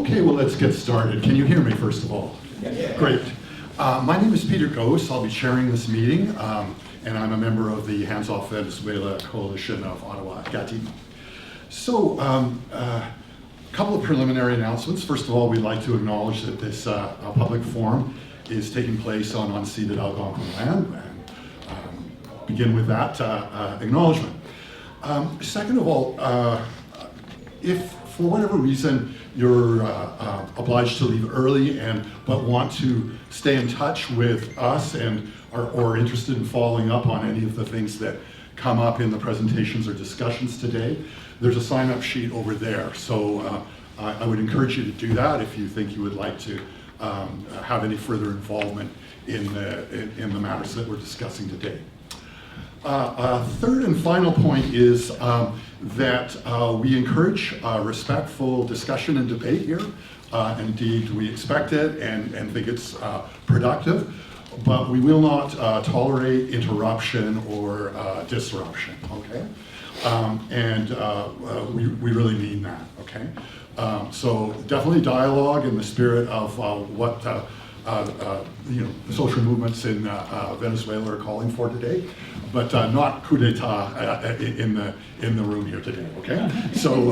Okay, well, let's get started. Can you hear me, first of all? Yeah. Great. My name is Peter Gose. I'll be chairing this meeting, and I'm a member of the Hands Off Venezuela Coalition of Ottawa, Haiti. So, a couple of preliminary announcements. First of all, we'd like to acknowledge that this public forum is taking place on unceded Algonquin land, and begin with that acknowledgement. Second of all, if for whatever reason you're obliged to leave early but want to stay in touch with us and are interested in following up on any of the things that come up in the presentations or discussions today, there's a sign-up sheet over there. So I would encourage you to do that if you think you would like to have any further involvement in the matters that we're discussing today. Third and final point is that we encourage respectful discussion and debate here. Indeed, we expect it and think it's productive, but we will not tolerate interruption or disruption, okay? We really mean that, okay? So definitely dialogue in the spirit of what the social movements in Venezuela are calling for today, but not coup d'etat in the room here today. Okay, so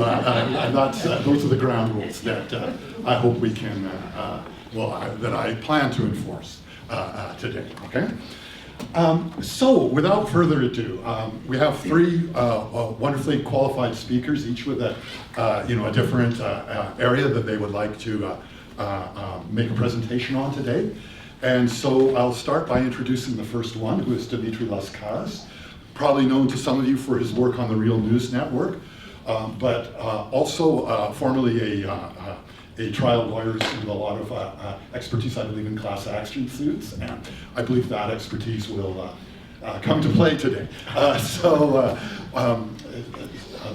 those are the ground rules that I hope we can, that I plan to enforce today. Okay. So without further ado, we have three wonderfully qualified speakers, each with a different area that they would like to make a presentation on today. And so I'll start by introducing the first one, who is Dimitri Lascaris, probably known to some of you for his work on the Real News Network, but also formerly a trial lawyer with a lot of expertise, I believe, in class action suits, and I believe that expertise will come to play today.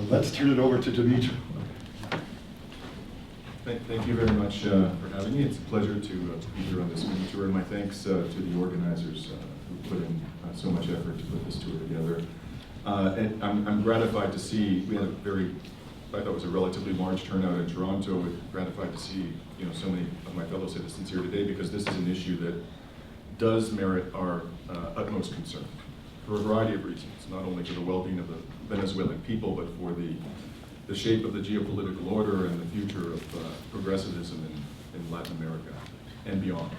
Let's turn it over to Dimitri. Thank you very much for having me. It's a pleasure to be here on this mini tour, and my thanks to the organizers who put in so much effort to put this tour together. And I'm gratified to see, we had I thought it was a relatively large turnout in Toronto. We're gratified to see so many of my fellow citizens here today, because this is an issue that does merit our utmost concern for a variety of reasons, not only for the well-being of the Venezuelan people, but for the shape of the geopolitical order and the future of progressivism in Latin America and beyond.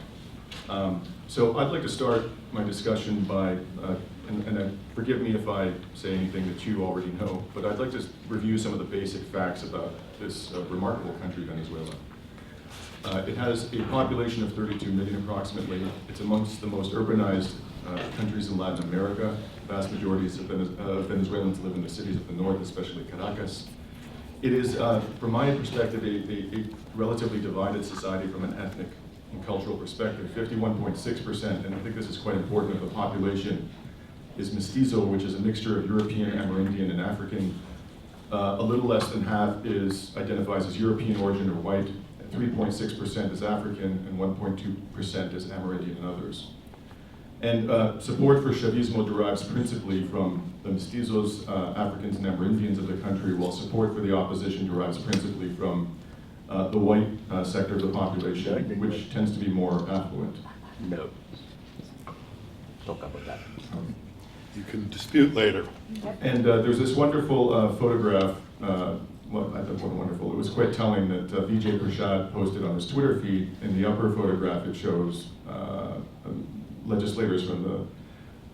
So I'd like to start my discussion by, and forgive me if I say anything that you already know, but I'd like to review some of the basic facts about this remarkable country, Venezuela. It has a population of 32 million approximately. It's amongst the most urbanized countries in Latin America. Vast majorities of Venezuelans live in the cities of the north, especially Caracas. It is, from my perspective, a relatively divided society from an ethnic and cultural perspective. 51.6%, and I think this is quite important, of the population is mestizo, which is a mixture of European, Amerindian, and African. A little less than half identifies as European origin or white, 3.6% is African, and 1.2% is Amerindian and others. And support for Chavismo derives principally from the mestizos, Africans and Amerindians of the country, while support for the opposition derives principally from the white sector of the population, which tends to be more affluent. No. Don't talk about that. You can dispute later. And there's this wonderful photograph, well, I thought wonderful, it was quite telling, that Vijay Prashad posted on his Twitter feed. In the upper photograph, it shows legislators from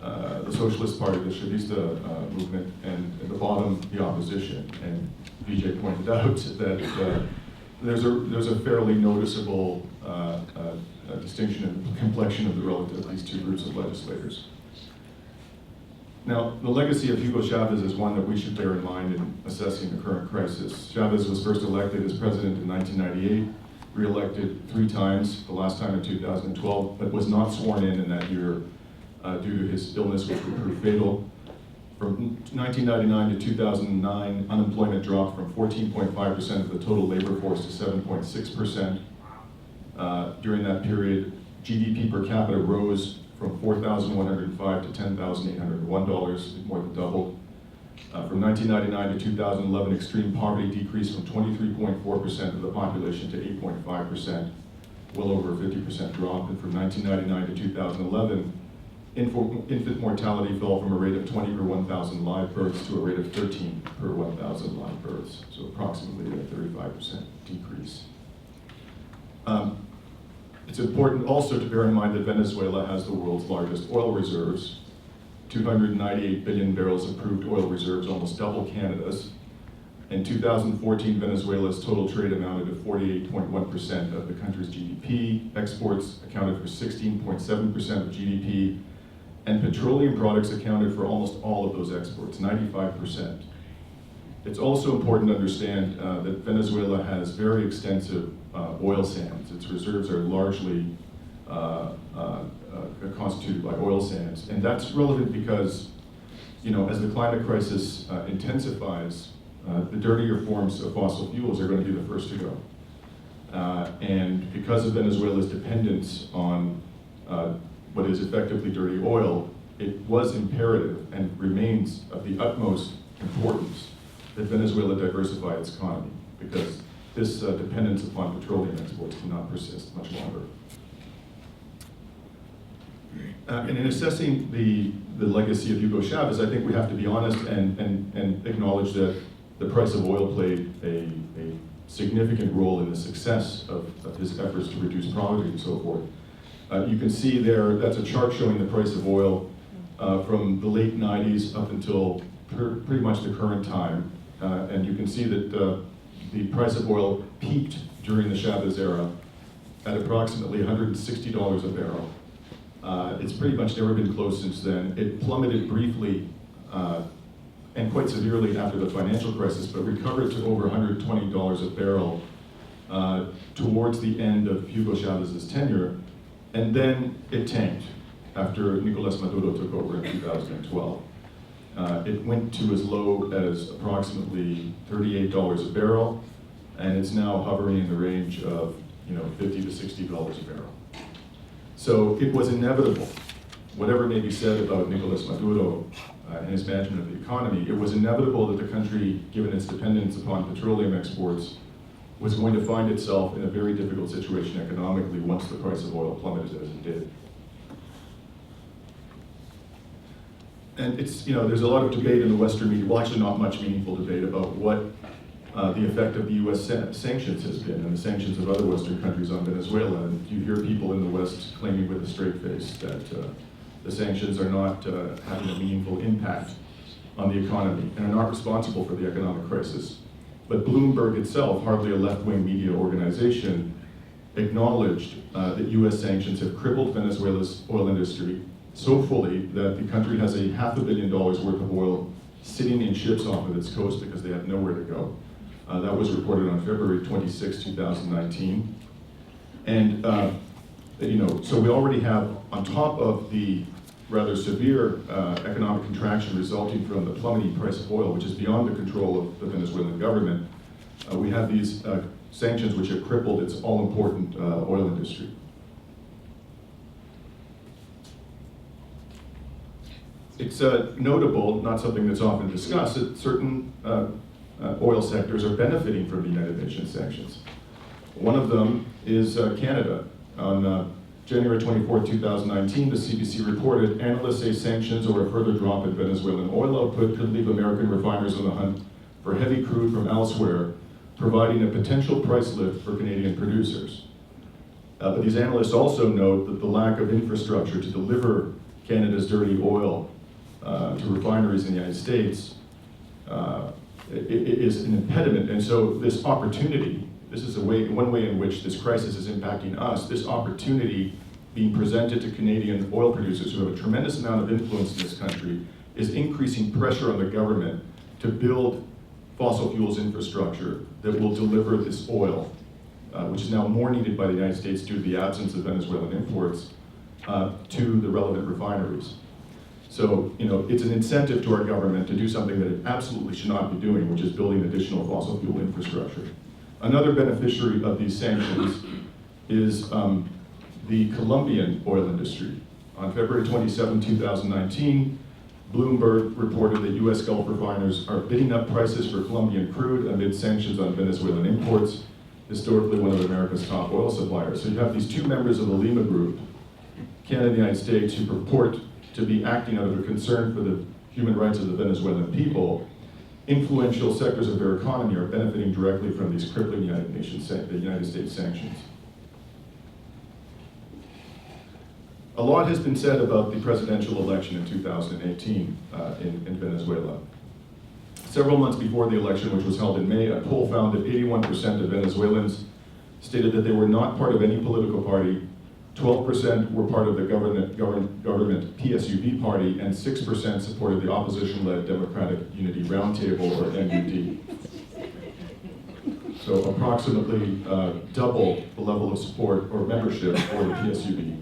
the Socialist Party, the Chavista movement, and at the bottom, the opposition. And Vijay pointed out that there's a fairly noticeable distinction in the complexion of these two groups of legislators. Now, the legacy of Hugo Chavez is one that we should bear in mind in assessing the current crisis. Chavez was first elected as president in 1998, re-elected 3 times, the last time in 2012, but was not sworn in that year due to his illness, which would prove fatal. From 1999 to 2009, unemployment dropped from 14.5% of the total labor force to 7.6%. During that period, GDP per capita rose from $4,105 to $10,801, more than doubled. From 1999 to 2011, extreme poverty decreased from 23.4% of the population to 8.5%, well over a 50% drop. And from 1999 to 2011, infant mortality fell from a rate of 20 per 1,000 live births to a rate of 13 per 1,000 live births, so approximately a 35% decrease. It's important also to bear in mind that Venezuela has the world's largest oil reserves, 298 billion barrels of proved oil reserves, almost double Canada's. In 2014, Venezuela's total trade amounted to 48.1% of the country's GDP. Exports accounted for 16.7% of GDP, and petroleum products accounted for almost all of those exports, 95%. It's also important to understand that Venezuela has very extensive oil sands. Its reserves are largely constituted by oil sands. And that's relevant because, as the climate crisis intensifies, the dirtier forms of fossil fuels are going to be the first to go. And because of Venezuela's dependence on what is effectively dirty oil, it was imperative and remains of the utmost importance that Venezuela diversify its economy, because this dependence upon petroleum exports cannot persist much longer. And in assessing the legacy of Hugo Chavez, I think we have to be honest and acknowledge that the price of oil played a significant role in the success of his efforts to reduce poverty and so forth. You can see there, that's a chart showing the price of oil from the late 90s up until pretty much the current time. And you can see that the price of oil peaked during the Chavez era at approximately $160 a barrel. It's pretty much never been close since then. It plummeted briefly and quite severely after the financial crisis, but recovered to over $120 a barrel towards the end of Hugo Chavez's tenure. And then it tanked after Nicolas Maduro took over in 2012. It went to as low as approximately $38 a barrel, and it's now hovering in the range of $50 to $60 a barrel. So it was inevitable, whatever may be said about Nicolas Maduro and his management of the economy, it was inevitable that the country, given its dependence upon petroleum exports, was going to find itself in a very difficult situation economically once the price of oil plummeted as it did. And it's, there's a lot of debate in the Western media, well, actually not much meaningful debate about what the effect of the US sanctions has been, and the sanctions of other Western countries on Venezuela. And you hear people in the West claiming with a straight face that the sanctions are not having a meaningful impact on the economy and are not responsible for the economic crisis. But Bloomberg itself, hardly a left-wing media organization, acknowledged that US sanctions have crippled Venezuela's oil industry so fully that the country has a $500 million worth of oil sitting in ships off of its coast because they have nowhere to go. That was reported on February 26, 2019. And so we already have, on top of the rather severe economic contraction resulting from the plummeting price of oil, which is beyond the control of the Venezuelan government, we have these sanctions which have crippled its all-important oil industry. It's notable, not something that's often discussed, that certain oil sectors are benefiting from the United Nations sanctions. One of them is Canada. On January 24, 2019, the CBC reported analysts say sanctions or a further drop in Venezuelan oil output could leave American refiners on the hunt for heavy crude from elsewhere, providing a potential price lift for Canadian producers. But these analysts also note that the lack of infrastructure to deliver Canada's dirty oil to refineries in the United States is an impediment. And so this opportunity, this is one way in which this crisis is impacting us, this opportunity being presented to Canadian oil producers who have a tremendous amount of influence in this country is increasing pressure on the government to build fossil fuels infrastructure that will deliver this oil, which is now more needed by the United States due to the absence of Venezuelan imports, to the relevant refineries. So, it's an incentive to our government to do something that it absolutely should not be doing, which is building additional fossil fuel infrastructure. Another beneficiary of these sanctions is the Colombian oil industry. On February 27, 2019, Bloomberg reported that U.S. Gulf refiners are bidding up prices for Colombian crude amid sanctions on Venezuelan imports, historically one of America's top oil suppliers. So you have these two members of the Lima Group, Canada and the United States, who purport to be acting out of a concern for the human rights of the Venezuelan people. Influential sectors of their economy are benefiting directly from these crippling the United States sanctions. A lot has been said about the presidential election in 2018 in Venezuela. Several months before the election, which was held in May, a poll found that 81% of Venezuelans stated that they were not part of any political party, 12% were part of the government PSUV party, and 6% supported the opposition-led Democratic Unity Roundtable, or MUD. So approximately double the level of support or membership for the PSUV.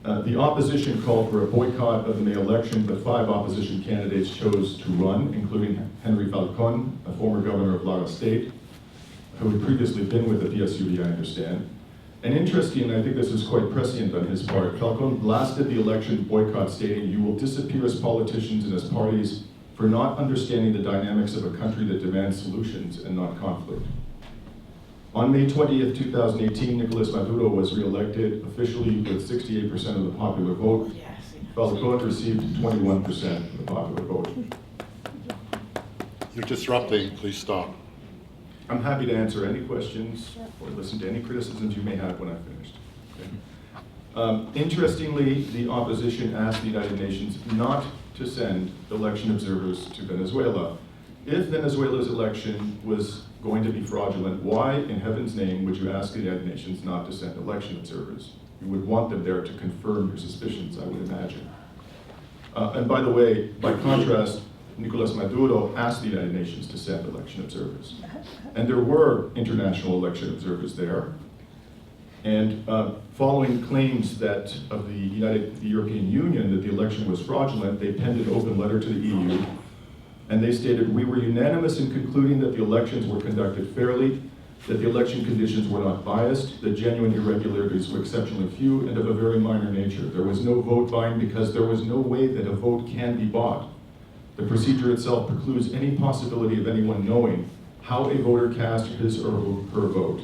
The opposition called for a boycott of the May election, but 5 opposition candidates chose to run, including Henry Falcon, a former governor of Lara State, who had previously been with the PSUV, I understand. And interesting, I think this is quite prescient on his part, Falcon blasted the election boycott, stating, "You will disappear as politicians and as parties for not understanding the dynamics of a country that demands solutions and not conflict." On May 20th, 2018, Nicolas Maduro was reelected officially with 68% of the popular vote. Falcon received 21% of the popular vote. You're disrupting, please stop. I'm happy to answer any questions or listen to any criticisms you may have when I've finished. Okay. Interestingly, the opposition asked the United Nations not to send election observers to Venezuela. If Venezuela's election was going to be fraudulent, why in heaven's name would you ask the United Nations not to send election observers? You would want them there to confirm your suspicions, I would imagine. And by the way, by contrast, Nicolas Maduro asked the United Nations to send election observers. And there were international election observers there. And following claims that of the European Union that the election was fraudulent, they penned an open letter to the EU. And they stated, "We were unanimous in concluding that the elections were conducted fairly, that the election conditions were not biased, that genuine irregularities were exceptionally few and of a very minor nature. There was no vote buying because there was no way that a vote can be bought. The procedure itself precludes any possibility of anyone knowing how a voter cast his or her vote.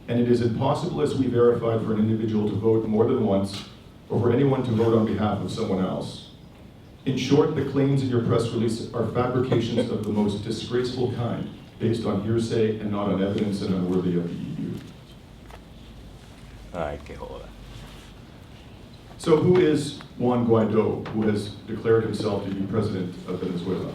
And it is impossible, as we verified, for an individual to vote more than once or for anyone to vote on behalf of someone else. In short, the claims in your press release are fabrications of the most disgraceful kind, based on hearsay and not on evidence and unworthy of the EU." Ay, qué joda. So who is Juan Guaidó, who has declared himself to be president of Venezuela?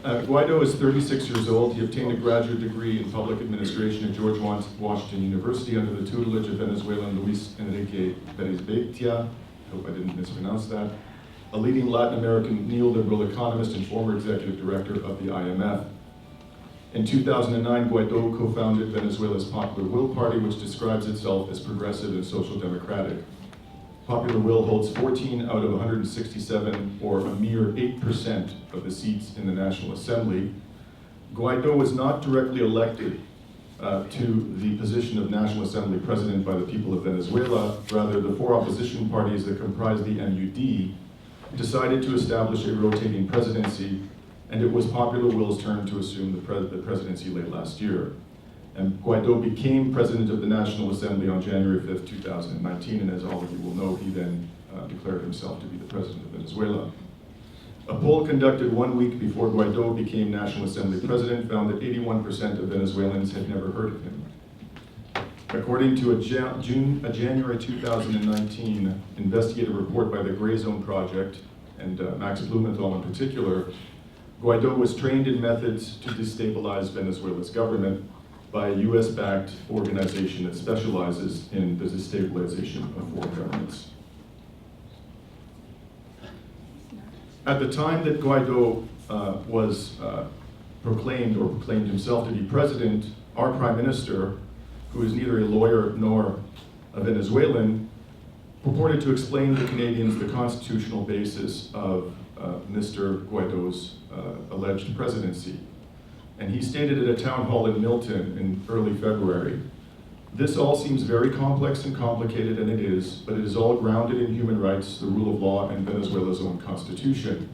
Guaidó is 36 years old. He obtained a graduate degree in public administration at George Washington University under the tutelage of Venezuelan Luis Enrique Berisbeitia, hope I didn't mispronounce that, a leading Latin American neoliberal economist and former executive director of the IMF. In 2009, Guaidó co-founded Venezuela's Popular Will Party, which describes itself as progressive and social democratic. Popular Will holds 14 out of 167, or a mere 8% of the seats in the National Assembly. Guaidó was not directly elected to the position of National Assembly President by the people of Venezuela. Rather, the 4 opposition parties that comprise the MUD decided to establish a rotating presidency, and it was Popular Will's turn to assume the presidency late last year. And Guaidó became president of the National Assembly on January 5th, 2019, and as all of you will know, he then declared himself to be the president of Venezuela. A poll conducted 1 week before Guaidó became National Assembly president found that 81% of Venezuelans had never heard of him. According to a January 2019 investigative report by the Gray Zone Project, and Max Blumenthal in particular, Guaidó was trained in methods to destabilize Venezuela's government by a US-backed organization that specializes in the destabilization of foreign governments. At the time that Guaidó was proclaimed himself to be president, our prime minister, who is neither a lawyer nor a Venezuelan, purported to explain to Canadians the constitutional basis of Mr. Guaidó's alleged presidency. And he stated at a town hall in Milton in early February This all seems very complex and complicated, and it is, but it is all grounded in human rights, the rule of law, and Venezuela's own constitution.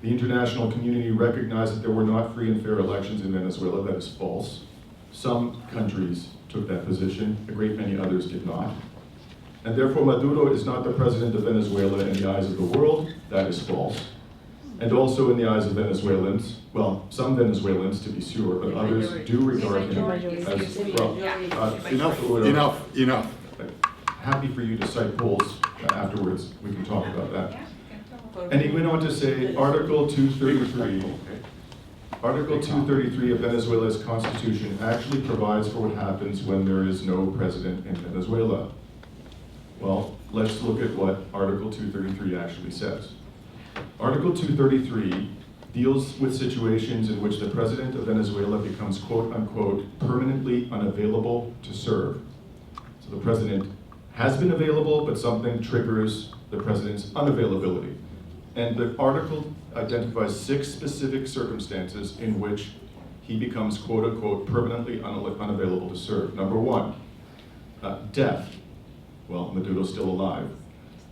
The international community recognized that there were not free and fair elections in Venezuela. That is false. Some countries took that position, a great many others did not. And therefore Maduro is not the president of Venezuela in the eyes of the world. That is false. And also in the eyes of Venezuelans, well, some Venezuelans to be sure, but others do regard him as, well, Enough. Happy for you to cite polls afterwards, we can talk about that. And he went on to say, Article 233 of Venezuela's constitution actually provides for what happens when there is no president in Venezuela. Well, let's look at what Article 233 actually says. Article 233 deals with situations in which the president of Venezuela becomes quote unquote permanently unavailable to serve. So the president has been available, but something triggers the president's unavailability. And the article identifies 6 specific circumstances in which he becomes quote unquote permanently unavailable to serve. Number 1, death. Well, Maduro's still alive.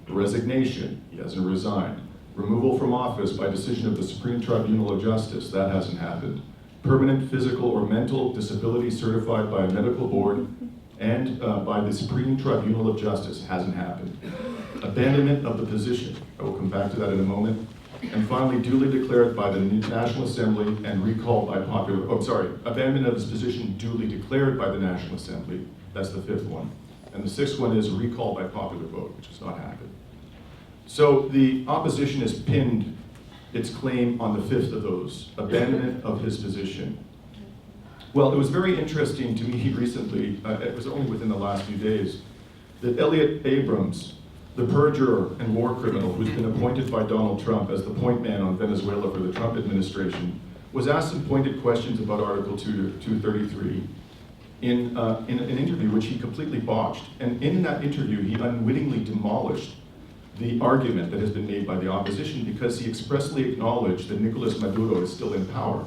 Resignation, he hasn't resigned. Removal from office by decision of the Supreme Tribunal of Justice, that hasn't happened. Permanent physical or mental disability certified by a medical board and by the Supreme Tribunal of Justice, hasn't happened. Abandonment of the position, I will come back to that in a moment. And finally, duly declared by the National Assembly and recalled by popular, abandonment of his position duly declared by the National Assembly, that's the 5th one. And the 6th one is recalled by popular vote, which has not happened. So the opposition has pinned its claim on the 5th of those, abandonment of his position. Well, it was very interesting to me recently, it was only within the last few days, that Elliot Abrams, the perjurer and war criminal who's been appointed by Donald Trump as the point man on Venezuela for the Trump administration, was asked some pointed questions about Article 233 in an interview which he completely botched. And in that interview, he unwittingly demolished the argument that has been made by the opposition because he expressly acknowledged that Nicolas Maduro is still in power.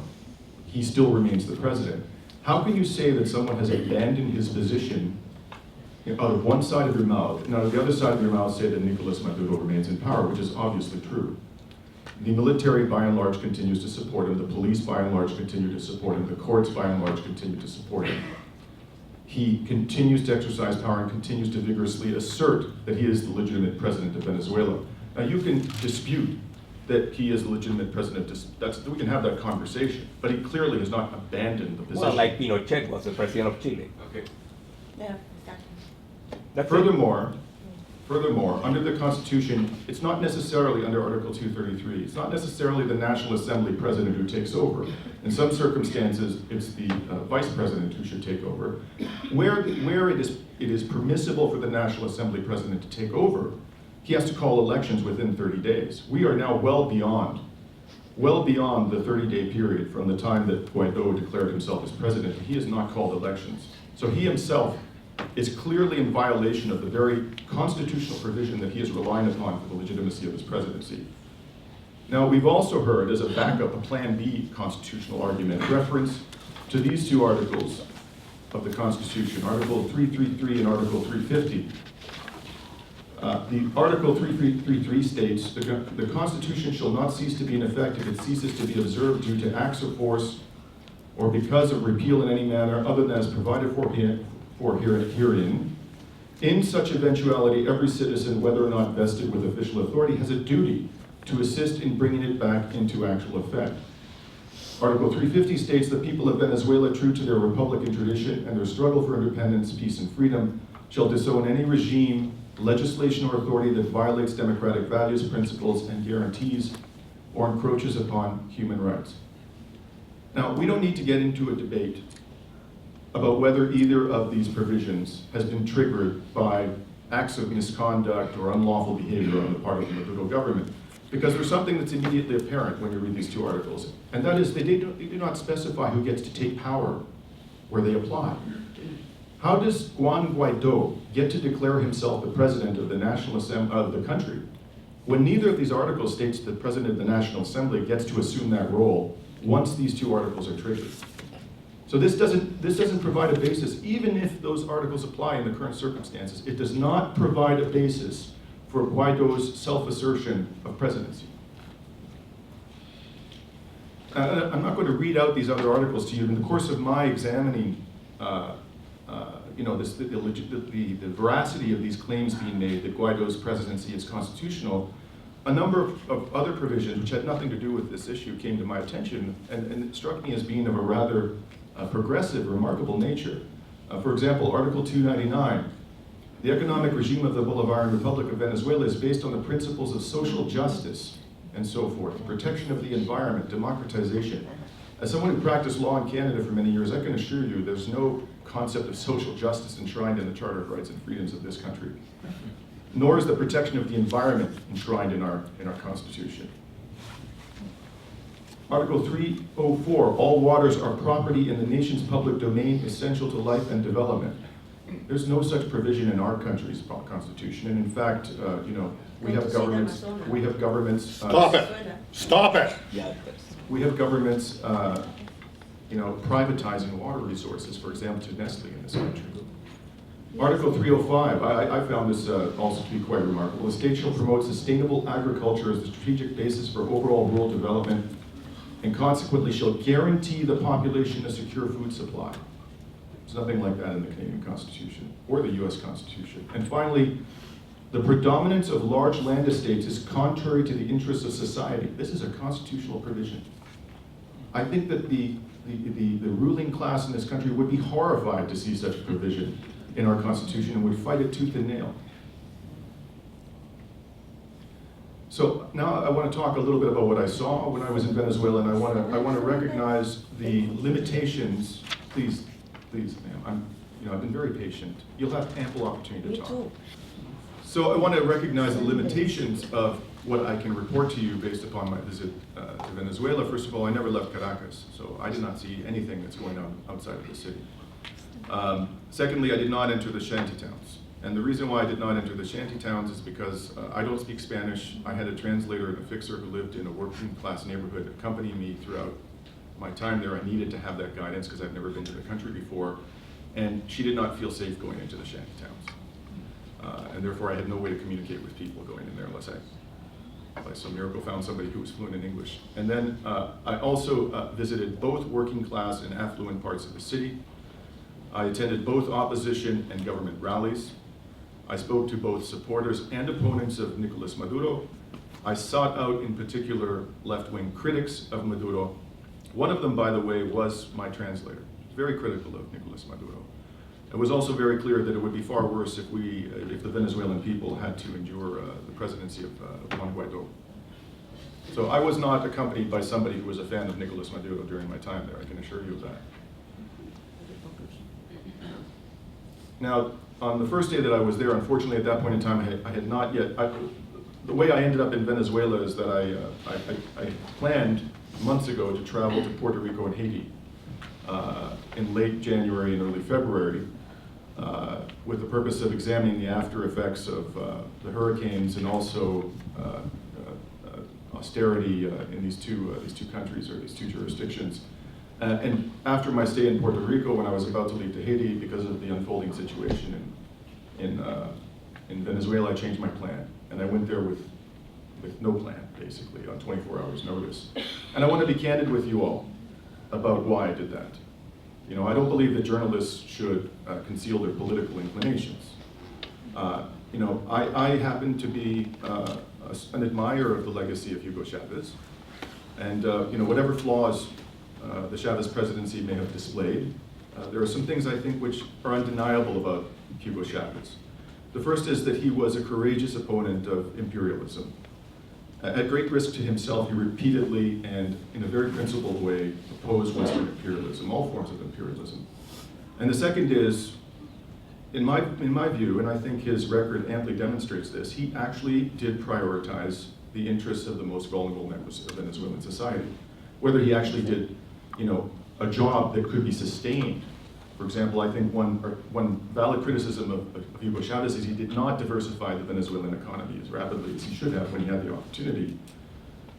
He still remains the president. How can you say that someone has abandoned his position out of one side of your mouth, and out of the other side of your mouth say that Nicolas Maduro remains in power, which is obviously true? The military, by and large, continues to support him. The police, by and large, continue to support him. The courts, by and large, continue to support him. He continues to exercise power and continues to vigorously assert that he is the legitimate president of Venezuela. Now, you can dispute that he is the legitimate president. We can have that conversation, but he clearly has not abandoned the position. Well, like Pinochet was the president of Chile. Okay. Yeah, exactly. That's Furthermore, under the Constitution, it's not necessarily under Article 233. It's not necessarily the National Assembly president who takes over. In some circumstances, it's the vice president who should take over. Where it is permissible for the National Assembly president to take over, he has to call elections within 30 days. We are now well beyond the 30-day period from the time that Guaidó declared himself as president. He has not called elections. So he himself is clearly in violation of the very constitutional provision that he is relying upon for the legitimacy of his presidency. Now, we've also heard, as a backup, a Plan B constitutional argument, reference to these 2 articles of the Constitution, Article 333 and Article 350. The Article 333 states, the Constitution shall not cease to be in effect if it ceases to be observed due to acts of force or because of repeal in any manner other than as provided for herein. In such eventuality, every citizen, whether or not vested with official authority, has a duty to assist in bringing it back into actual effect. Article 350 states the people of Venezuela, true to their Republican tradition and their struggle for independence, peace, and freedom, shall disown any regime, legislation, or authority that violates democratic values, principles, and guarantees, or encroaches upon human rights. Now, we don't need to get into a debate about whether either of these provisions has been triggered by acts of misconduct or unlawful behavior on the part of the Maduro government, because there's something that's immediately apparent when you read these 2 articles, and that is they do not specify who gets to take power where they apply. How does Juan Guaidó get to declare himself the president of the National Assembly of the country when neither of these articles states that the president of the National Assembly gets to assume that role once these 2 articles are triggered? So this doesn't provide a basis, even if those articles apply in the current circumstances. It does not provide a basis for Guaido's self-assertion of presidency. I'm not going to read out these other articles to you. In the course of my examining, the veracity of these claims being made that Guaido's presidency is constitutional, a number of other provisions which had nothing to do with this issue came to my attention, and it struck me as being of a rather progressive, remarkable nature. For example, Article 299, the economic regime of the Bolivarian Republic of Venezuela is based on the principles of social justice and so forth, protection of the environment, democratization. As someone who practiced law in Canada for many years, I can assure you there's no concept of social justice enshrined in the Charter of Rights and Freedoms of this country, nor is the protection of the environment enshrined in our Constitution. Article 304, all waters are property in the nation's public domain, essential to life and development. There's no such provision in our country's constitution, and in fact, we have governments. Stop it! Stop it! Yeah, We have governments, privatizing water resources, for example, to Nestle in this country. Article 305, I found this also to be quite remarkable. The state shall promote sustainable agriculture as the strategic basis for overall rural development, and consequently shall guarantee the population a secure food supply. There's nothing like that in the Canadian Constitution or the US Constitution. And finally, the predominance of large land estates is contrary to the interests of society. This is a constitutional provision. I think that the ruling class in this country would be horrified to see such a provision in our Constitution and would fight it tooth and nail. So now I want to talk a little bit about what I saw when I was in Venezuela, and I want to recognize the limitations. Please, ma'am. I've been very patient. You'll have ample opportunity to talk. Me too. So I want to recognize the limitations of what I can report to you based upon my visit to Venezuela. First of all, I never left Caracas, so I did not see anything that's going on outside of the city. Secondly, I did not enter the shanty towns. And the reason why I did not enter the shanty towns is because I don't speak Spanish. I had a translator and a fixer who lived in a working class neighborhood accompany me throughout my time there. I needed to have that guidance because I've never been to the country before. And she did not feel safe going into the shanty towns. And therefore I had no way to communicate with people going in there unless I, by some miracle, found somebody who was fluent in English. And then I also visited both working class and affluent parts of the city. I attended both opposition and government rallies. I spoke to both supporters and opponents of Nicolas Maduro. I sought out in particular left-wing critics of Maduro. One of them, by the way, was my translator, very critical of Nicolas Maduro. It was also very clear that it would be far worse if the Venezuelan people had to endure the presidency of Juan Guaidó. So I was not accompanied by somebody who was a fan of Nicolas Maduro during my time there, I can assure you of that. Now, on the first day that I was there, unfortunately at that point in time, I had not yet, the way I ended up in Venezuela is that I planned months ago to travel to Puerto Rico and Haiti in late January and early February with the purpose of examining the after effects of the hurricanes and also austerity in these two countries or these two jurisdictions. And after my stay in Puerto Rico, when I was about to leave to Haiti because of the unfolding situation in Venezuela, I changed my plan. And I went there with no plan, basically, on 24 hours notice. And I want to be candid with you all about why I did that. I don't believe that journalists should conceal their political inclinations. I happen to be an admirer of the legacy of Hugo Chavez. And whatever flaws the Chavez presidency may have displayed, there are some things I think which are undeniable about Hugo Chavez. The first is that he was a courageous opponent of imperialism. At great risk to himself, he repeatedly and in a very principled way opposed Western imperialism, all forms of imperialism. And the second is, in my view, and I think his record amply demonstrates this, he actually did prioritize the interests of the most vulnerable members of Venezuelan society. Whether he actually did, a job that could be sustained. For example, I think one valid criticism of Hugo Chavez is he did not diversify the Venezuelan economy as rapidly as he should have when he had the opportunity.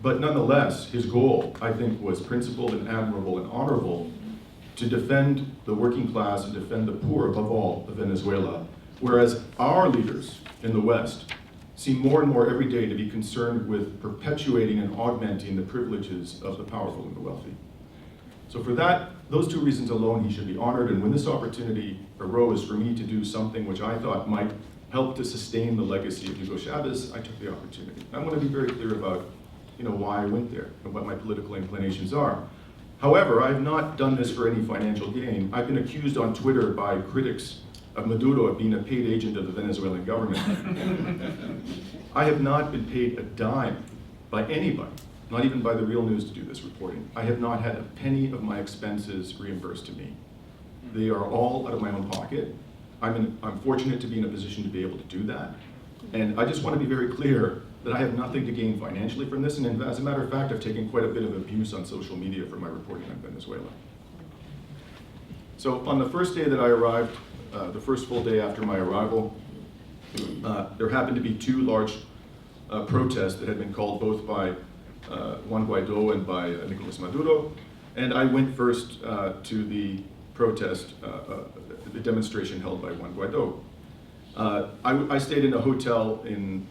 But nonetheless, his goal, I think, was principled and admirable and honorable to defend the working class and defend the poor, above all, of Venezuela, whereas our leaders in the West seem more and more every day to be concerned with perpetuating and augmenting the privileges of the powerful and the wealthy. So for that, those two reasons alone, he should be honored. And when this opportunity arose for me to do something which I thought might help to sustain the legacy of Hugo Chavez, I took the opportunity. I want to be very clear about, why I went there and what my political inclinations are. However, I have not done this for any financial gain. I've been accused on Twitter by critics of Maduro of being a paid agent of the Venezuelan government. I have not been paid a dime by anybody, not even by the Real News, to do this reporting. I have not had a penny of my expenses reimbursed to me. They are all out of my own pocket. I'm fortunate to be in a position to be able to do that. And I just want to be very clear that I have nothing to gain financially from this. And as a matter of fact, I've taken quite a bit of abuse on social media for my reporting on Venezuela. So on the first day that I arrived, the first full day after my arrival, there happened to be two large protests that had been called both by Juan Guaidó and by Nicolas Maduro. And I went first to the protest, the demonstration held by Juan Guaidó. I stayed in a hotel in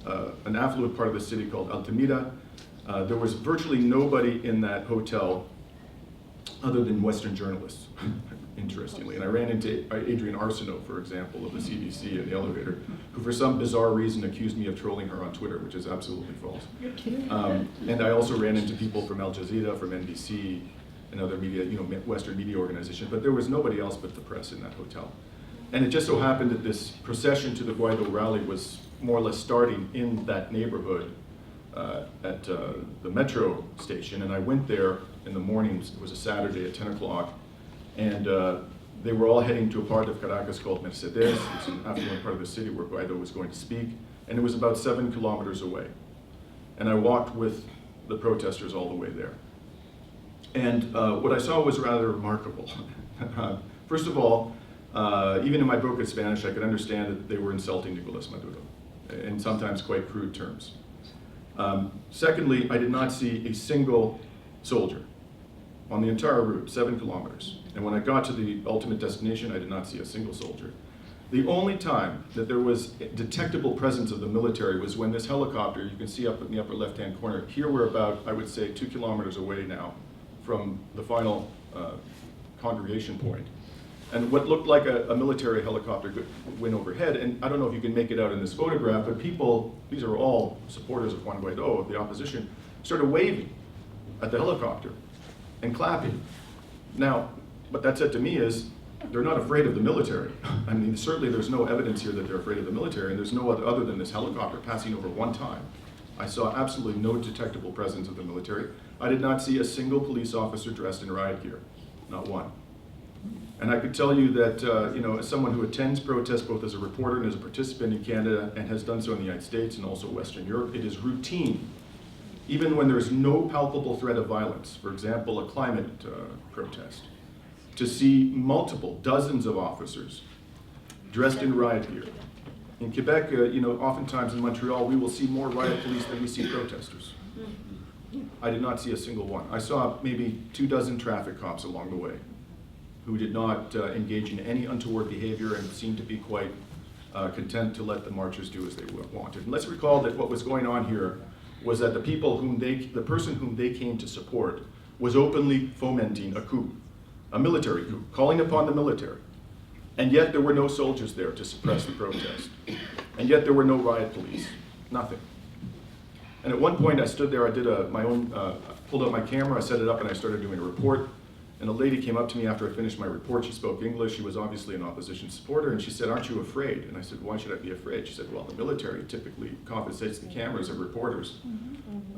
an affluent part of the city called Altamira. There was virtually nobody in that hotel other than Western journalists, interestingly. And I ran into Adrian Arsenault, for example, of the CBC in the elevator, who for some bizarre reason accused me of trolling her on Twitter, which is absolutely false. You're kidding. And I also ran into people from Al Jazeera, from NBC, and other media, Western media organizations, but there was nobody else but the press in that hotel. And it just so happened that this procession to the Guaidó rally was more or less starting in that neighborhood at the metro station. And I went there in the mornings. It was a Saturday at 10 o'clock. And they were all heading to a part of Caracas called Mercedes. It's an affluent part of the city where Guaidó was going to speak. And it was about 7 kilometers away. And I walked with the protesters all the way there. And what I saw was rather remarkable. First of all, even in my broken Spanish, I could understand that they were insulting Nicolas Maduro in sometimes quite crude terms. Secondly, I did not see a single soldier on the entire route, 7 kilometers. And when I got to the ultimate destination, I did not see a single soldier. The only time that there was a detectable presence of the military was when this helicopter, you can see up in the upper left-hand corner, here we're about, I would say, 2 kilometers away now from the final congregation point. And what looked like a military helicopter went overhead, and I don't know if you can make it out in this photograph, but people, these are all supporters of Juan Guaidó, of the opposition, started waving at the helicopter and clapping. Now, what that said to me is, they're not afraid of the military. I mean, certainly there's no evidence here that they're afraid of the military, and there's no other than this helicopter passing over one time. I saw absolutely no detectable presence of the military. I did not see a single police officer dressed in riot gear, not one. And I could tell you that, as someone who attends protests both as a reporter and as a participant in Canada and has done so in the United States and also Western Europe, it is routine, even when there's no palpable threat of violence, for example, a climate protest, to see multiple, dozens of officers dressed in riot gear. In Quebec, oftentimes in Montreal, we will see more riot police than we see protesters. I did not see a single one. I saw maybe 24 traffic cops along the way who did not engage in any untoward behavior and seemed to be quite content to let the marchers do as they wanted. And let's recall that what was going on here was that the person whom they came to support was openly fomenting a coup, a military coup, calling upon the military. And yet there were no soldiers there to suppress the protest. And yet there were no riot police, nothing. And at one point I stood there, I did pulled out my camera, I set it up and I started doing a report. And a lady came up to me after I finished my report. She spoke English. She was obviously an opposition supporter. And she said, "Aren't you afraid?" And I said, "Why should I be afraid?" She said, "Well, the military typically confiscates the cameras of reporters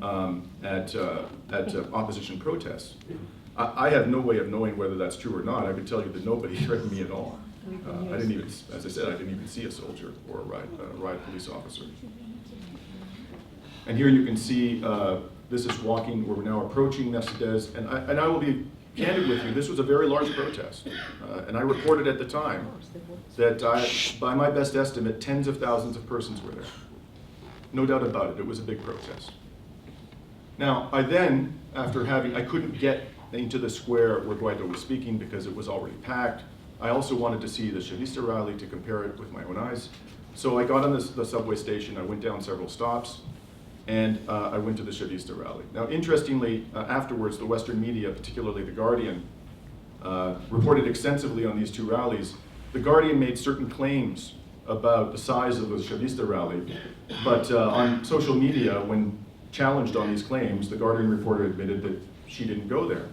at opposition protests." I have no way of knowing whether that's true or not. I could tell you that nobody threatened me at all. I didn't even, as I said, I didn't even see a soldier or a riot police officer. And here you can see, this is walking, we're now approaching Mercedes, and I will be candid with you, this was a very large protest. And I reported at the time that by my best estimate, tens of thousands of persons were there. No doubt about it, it was a big protest. Now, I couldn't get into the square where Guaidó was speaking because it was already packed. I also wanted to see the Chavista rally to compare it with my own eyes. So I got on the subway station, I went down several stops, and I went to the Chavista rally. Now, interestingly, afterwards, the Western media, particularly The Guardian, reported extensively on these two rallies. The Guardian made certain claims about the size of the Chavista rally, but on social media, when challenged on these claims, the Guardian reporter admitted that she didn't go there.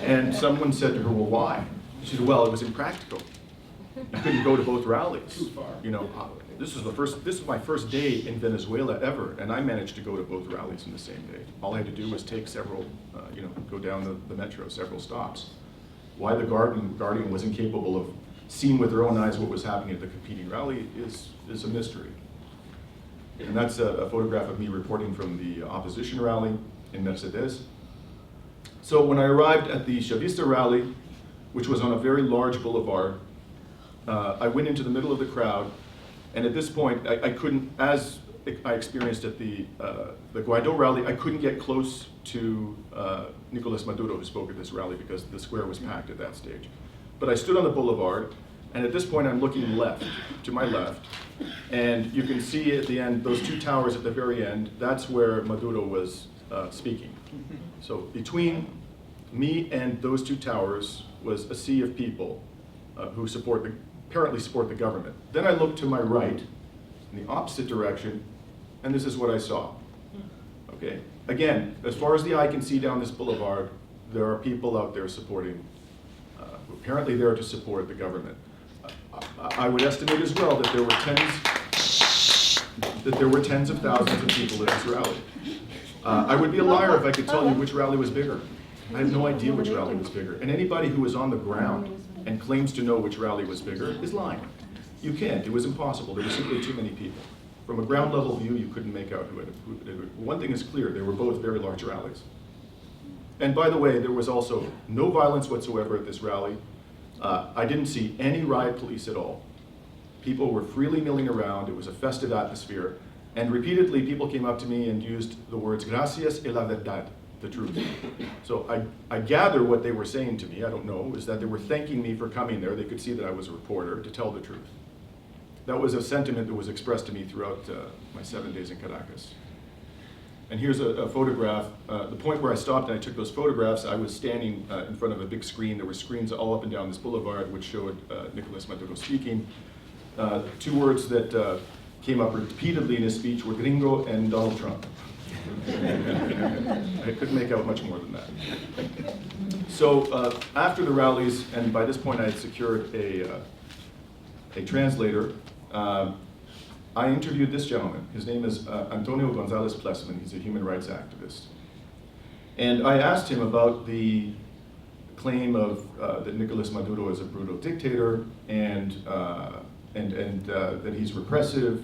And someone said to her, well, why? She said, well, it was impractical. I couldn't go to both rallies. You know, this was my first day in Venezuela ever, and I managed to go to both rallies in the same day. All I had to do was take several, go down the metro, several stops. Why the Guardian was incapable of seeing with their own eyes what was happening at the competing rally is a mystery. And that's a photograph of me reporting from the opposition rally in Mercedes. So when I arrived at the Chavista rally, which was on a very large boulevard, I went into the middle of the crowd, and at this point, I couldn't, as I experienced at the Guaidó rally, I couldn't get close to Nicolas Maduro, who spoke at this rally, because the square was packed at that stage. But I stood on the boulevard, and at this point I'm looking left, to my left, and you can see at the end, those two towers at the very end, that's where Maduro was speaking. So between me and those two towers was a sea of people who apparently support the government. Then I looked to my right, in the opposite direction, and this is what I saw. Okay. Again, as far as the eye can see down this boulevard, there are people out there supporting, apparently there to support the government. I would estimate as well that there were tens of thousands of people at this rally. I would be a liar if I could tell you which rally was bigger. I have no idea which rally was bigger. And anybody who was on the ground and claims to know which rally was bigger is lying. You can't. It was impossible. There were simply too many people. From a ground level view, you couldn't make out who it. One thing is clear, they were both very large rallies. And by the way, there was also no violence whatsoever at this rally. I didn't see any riot police at all. People were freely milling around. It was a festive atmosphere. And repeatedly, people came up to me and used the words, gracias y la verdad, the truth. So I gather what they were saying to me, I don't know, is that they were thanking me for coming there. They could see that I was a reporter, to tell the truth. That was a sentiment that was expressed to me throughout my 7 days in Caracas. And here's a photograph. The point where I stopped and I took those photographs, I was standing in front of a big screen. There were screens all up and down this boulevard which showed Nicolas Maduro speaking. Two words that came up repeatedly in his speech were gringo and Donald Trump. I couldn't make out much more than that. So after the rallies, and by this point I had secured a translator, I interviewed this gentleman. His name is Antonio Gonzalez Plessman. He's a human rights activist. And I asked him about the claim of that Nicolas Maduro is a brutal dictator and that he's repressive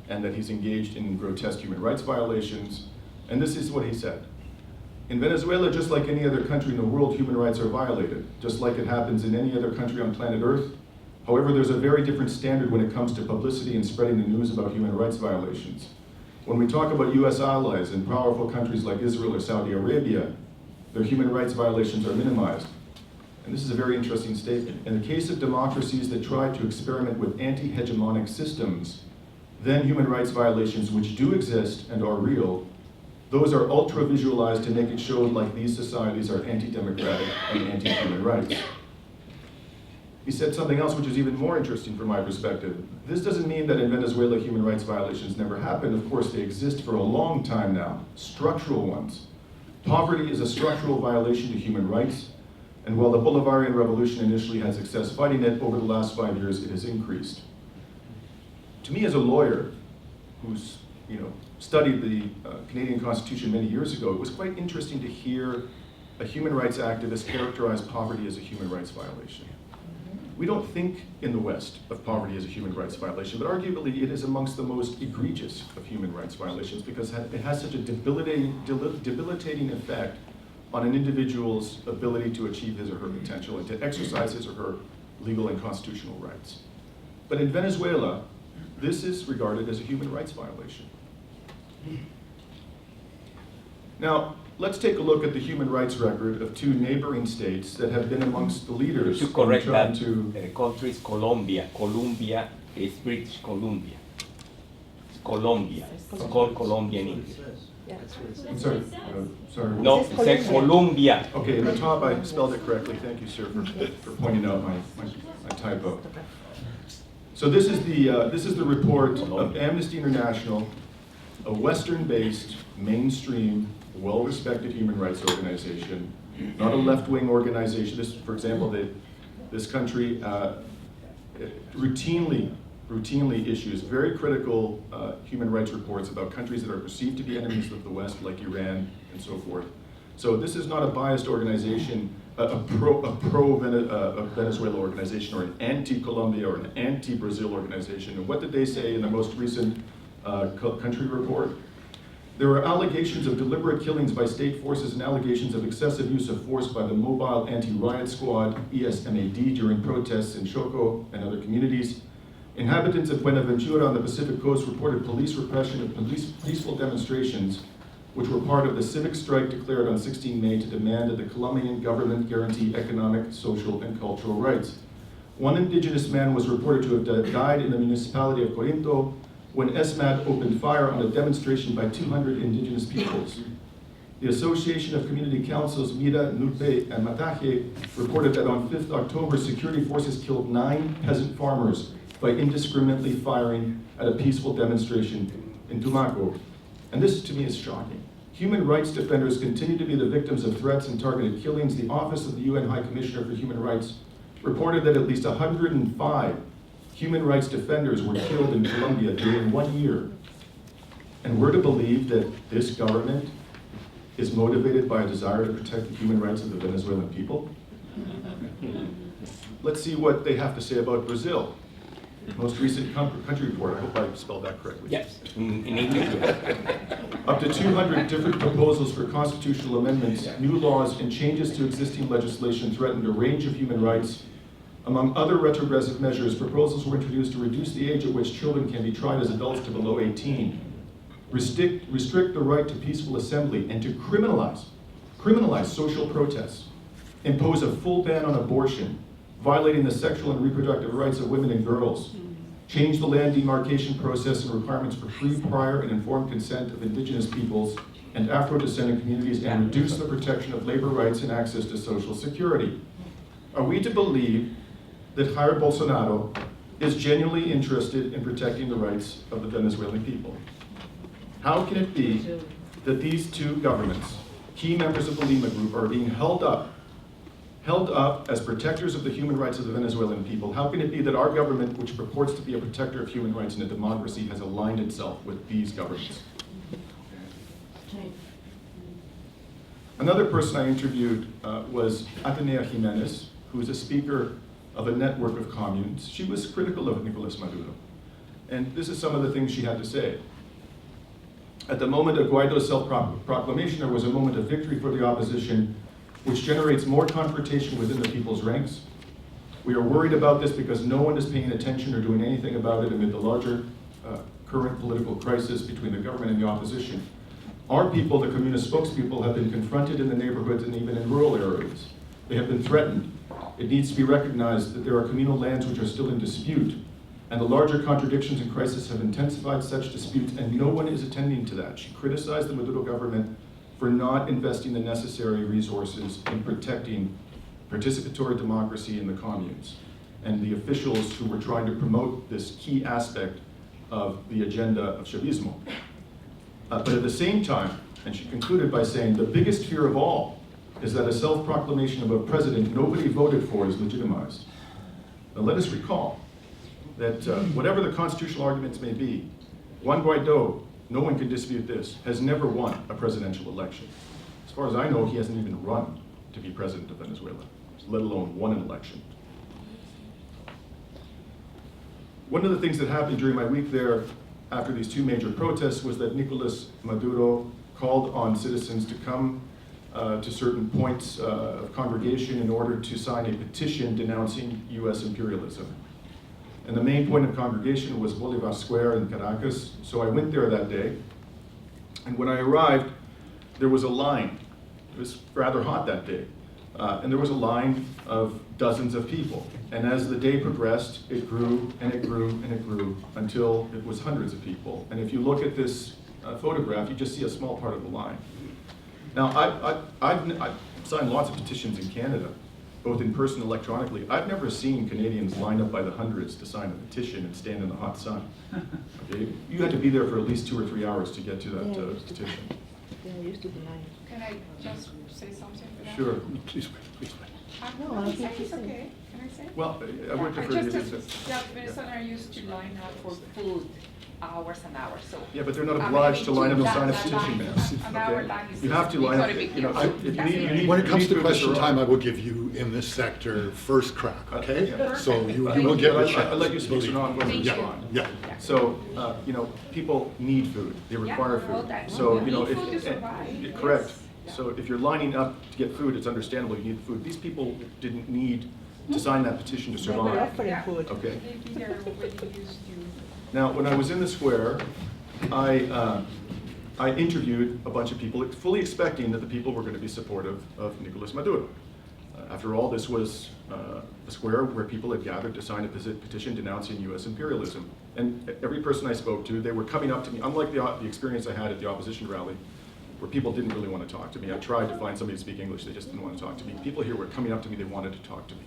and that he's engaged in grotesque human rights violations. And this is what he said. In Venezuela, just like any other country in the world, human rights are violated, just like it happens in any other country on planet Earth. However, there's a very different standard when it comes to publicity and spreading the news about human rights violations. When we talk about US allies in powerful countries like Israel or Saudi Arabia, their human rights violations are minimized. And this is a very interesting statement. In the case of democracies that try to experiment with anti-hegemonic systems, then human rights violations which do exist and are real, those are ultra-visualized to make it show like these societies are anti-democratic and anti-human rights. He said something else which is even more interesting from my perspective. This doesn't mean that in Venezuela human rights violations never happen. Of course, they exist for a long time now, structural ones. Poverty is a structural violation to human rights, and while the Bolivarian Revolution initially had success fighting it, over the last 5 years it has increased. To me as a lawyer who's studied the Canadian Constitution many years ago, it was quite interesting to hear a human rights activist characterize poverty as a human rights violation. We don't think in the West of poverty as a human rights violation, but arguably it is amongst the most egregious of human rights violations because it has such a debilitating effect on an individual's ability to achieve his or her potential and to exercise his or her legal and constitutional rights. But in Venezuela, this is regarded as a human rights violation. Now, let's take a look at the human rights record of two neighboring states that have been amongst the leaders To correct in trying that, to. the country is Colombia. Colombia is British Columbia. It's Colombia. It's called Colombia in English. I'm sorry. Sorry. No, it says Colombia. Okay, in the top I spelled it correctly. Thank you, sir, for pointing out my typo. So this is the report of Amnesty International, a Western-based, mainstream, well-respected human rights organization, not a left-wing organization. This, for example, this country routinely issues very critical human rights reports about countries that are perceived to be enemies of the West, like Iran and so forth. So this is not a biased organization, a pro-Venezuela organization, or an anti-Colombia or an anti-Brazil organization. And what did they say in the most recent country report? There are allegations of deliberate killings by state forces and allegations of excessive use of force by the Mobile Anti-Riot Squad, ESMAD, during protests in Choco and other communities. Inhabitants of Buenaventura on the Pacific Coast reported police repression of peaceful demonstrations, which were part of the civic strike declared on 16 May to demand that the Colombian government guarantee economic, social, and cultural rights. One indigenous man was reported to have died in the municipality of Corinto when ESMAD opened fire on a demonstration by 200 indigenous peoples. The Association of Community Councils, Mira, Nupe, and Mataje, reported that on 5th October, security forces killed 9 peasant farmers by indiscriminately firing at a peaceful demonstration in Tumaco. And this, to me, is shocking. Human rights defenders continue to be the victims of threats and targeted killings. The Office of the UN High Commissioner for Human Rights reported that at least 105 human rights defenders were killed in Colombia during 1 year. And we're to believe that this government is motivated by a desire to protect the human rights of the Venezuelan people? Let's see what they have to say about Brazil. Most recent country report. I hope I spelled that correctly. Yes, in English. Up to 200 different proposals for constitutional amendments, new laws, and changes to existing legislation threatened a range of human rights. Among other retrogressive measures, proposals were introduced to reduce the age at which children can be tried as adults to below 18, restrict the right to peaceful assembly, and to criminalize social protests, impose a full ban on abortion, violating the sexual and reproductive rights of women and girls, change the land demarcation process and requirements for free, prior, and informed consent of indigenous peoples and Afro-descendant communities, and reduce the protection of labor rights and access to social security. Are we to believe that Jair Bolsonaro is genuinely interested in protecting the rights of the Venezuelan people? How can it be that these two governments, key members of the Lima Group, are being held up as protectors of the human rights of the Venezuelan people? How can it be that our government, which purports to be a protector of human rights in a democracy, has aligned itself with these governments? Another person I interviewed was Atenea Jimenez, who is a speaker of a network of communes. She was critical of Nicolas Maduro. And this is some of the things she had to say. At the moment of Guaido's self-proclamation, there was a moment of victory for the opposition, which generates more confrontation within the people's ranks. We are worried about this because no one is paying attention or doing anything about it amid the larger current political crisis between the government and the opposition. Our people, the communist spokespeople, have been confronted in the neighborhoods and even in rural areas. They have been threatened. It needs to be recognized that there are communal lands which are still in dispute, and the larger contradictions and crisis have intensified such disputes, and no one is attending to that. She criticized the Maduro government for not investing the necessary resources in protecting participatory democracy in the communes, and the officials who were trying to promote this key aspect of the agenda of Chavismo. But at the same time, and she concluded by saying, the biggest fear of all is that a self-proclamation of a president nobody voted for is legitimized. Now let us recall that whatever the constitutional arguments may be, Juan Guaidó, no one can dispute this, has never won a presidential election. As far as I know, he hasn't even run to be president of Venezuela, let alone won an election. One of the things that happened during my week there after these two major protests was that Nicolas Maduro called on citizens to come to certain points of congregation in order to sign a petition denouncing US imperialism. And the main point of congregation was Bolivar Square in Caracas. So I went there that day, and when I arrived, there was a line It was rather hot that day. And there was a line of dozens of people. And as the day progressed, it grew and it grew and it grew until it was hundreds of people. And if you look at this photograph, you just see a small part of the line. Now, I've signed lots of petitions in Canada, both in person and electronically. I've never seen Canadians lined up by the hundreds to sign a petition and stand in the hot sun. Okay? You had to be there for at least 2 or 3 hours to get to that petition. Yeah, I used to be lying. Can I just say something for that? Sure. Please wait, please wait. No, I don't think It's she's saying. okay. Can I say? Well, I would prefer you to Just say. that Venezuelans are used to line up for food hours and hours, so. Yeah, but they're not I mean, obliged to line up and that- sign a that petition, line- ma'am. an hour Okay? line is- You have to we line up, gotta be you know, careful. if you That's need, it. you need. When it you comes need to food, question Mr. time, I Ross. will give you in this sector first crack, okay? Yeah. So you Thank will you. get a I'll chance. let you speak, so now I'm going to Thank you. respond. Yeah. So, you know, people need food, they require well, food. that- So, we you know, need food to if, survive, yes. correct. Yeah. So if you're lining up to get food, it's understandable you need food. These people didn't need to sign that petition to They were survive. offering Yeah. food. Okay. Maybe they're already used to. Now, when I was in the square, I interviewed a bunch of people, fully expecting that the people were going to be supportive of Nicolas Maduro. After all, this was a square where people had gathered to sign a petition denouncing U.S. imperialism. And every person I spoke to, they were coming up to me, unlike the experience I had at the opposition rally, where people didn't really want to talk to me. I tried to find somebody to speak English, they just didn't want to talk to me. People here were coming up to me, they wanted to talk to me.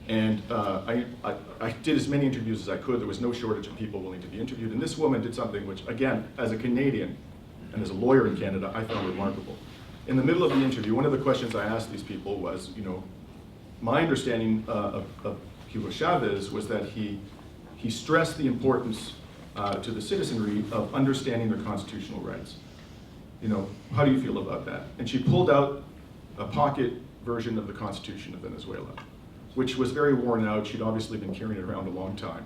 And I did as many interviews as I could. There was no shortage of people willing to be interviewed. And this woman did something which, again, as a Canadian and as a lawyer in Canada, I found remarkable. In the middle of the interview, one of the questions I asked these people was, you know, my understanding of Hugo Chavez was that he stressed the importance to the citizenry of understanding their constitutional rights. You know, how do you feel about that? And she pulled out a pocket version of the Constitution of Venezuela, which was very worn out. She'd obviously been carrying it around a long time.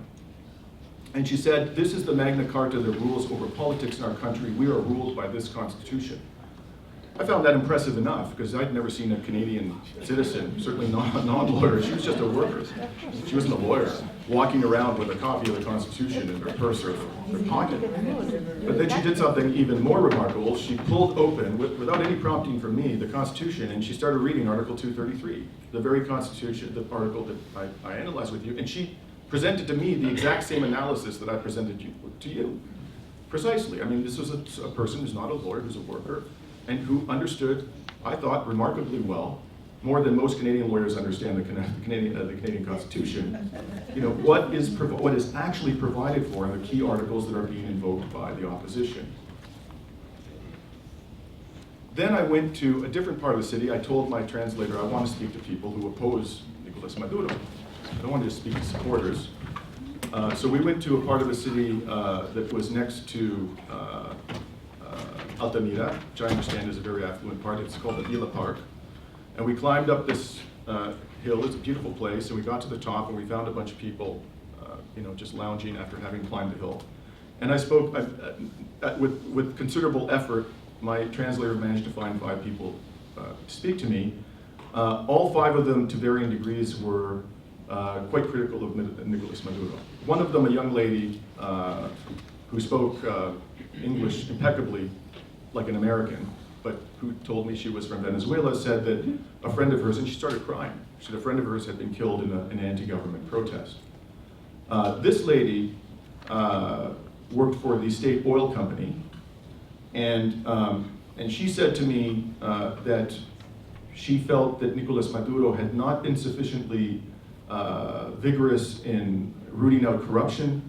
And she said, this is the Magna Carta that rules over politics in our country. We are ruled by this Constitution. I found that impressive enough because I'd never seen a Canadian citizen, certainly not a non-lawyer. She was just a worker. She wasn't a lawyer, walking around with a copy of the Constitution in her purse or her pocket. But then she did something even more remarkable. She pulled open, without any prompting from me, the Constitution, and she started reading Article 233, the very Constitution, the article that I analyzed with you, and she presented to me the exact same analysis that I presented to you. Precisely. I mean, this was a person who's not a lawyer, who's a worker, and who understood, I thought, remarkably well, more than most Canadian lawyers understand the Canadian Constitution, you know, what is actually provided for in the key articles that are being invoked by the opposition. Then I went to a different part of the city. I told my translator I want to speak to people who oppose Nicolas Maduro. I don't want to just speak to supporters. So we went to a part of the city that was next to Altamira, which I understand is a very affluent part. It's called the Villa Park. And we climbed up this hill. It's a beautiful place. And we got to the top and we found a bunch of people, you know, just lounging after having climbed the hill. And I spoke, with considerable effort, my translator managed to find 5 people to speak to me. All 5 of them, to varying degrees, were quite critical of Nicolas Maduro. One of them, a young lady who spoke English impeccably, like an American, but who told me she was from Venezuela, said that a friend of hers, and she started crying, she said a friend of hers had been killed in an anti-government protest. This lady worked for the state oil company, and she said to me that she felt that Nicolas Maduro had not been sufficiently vigorous in rooting out corruption,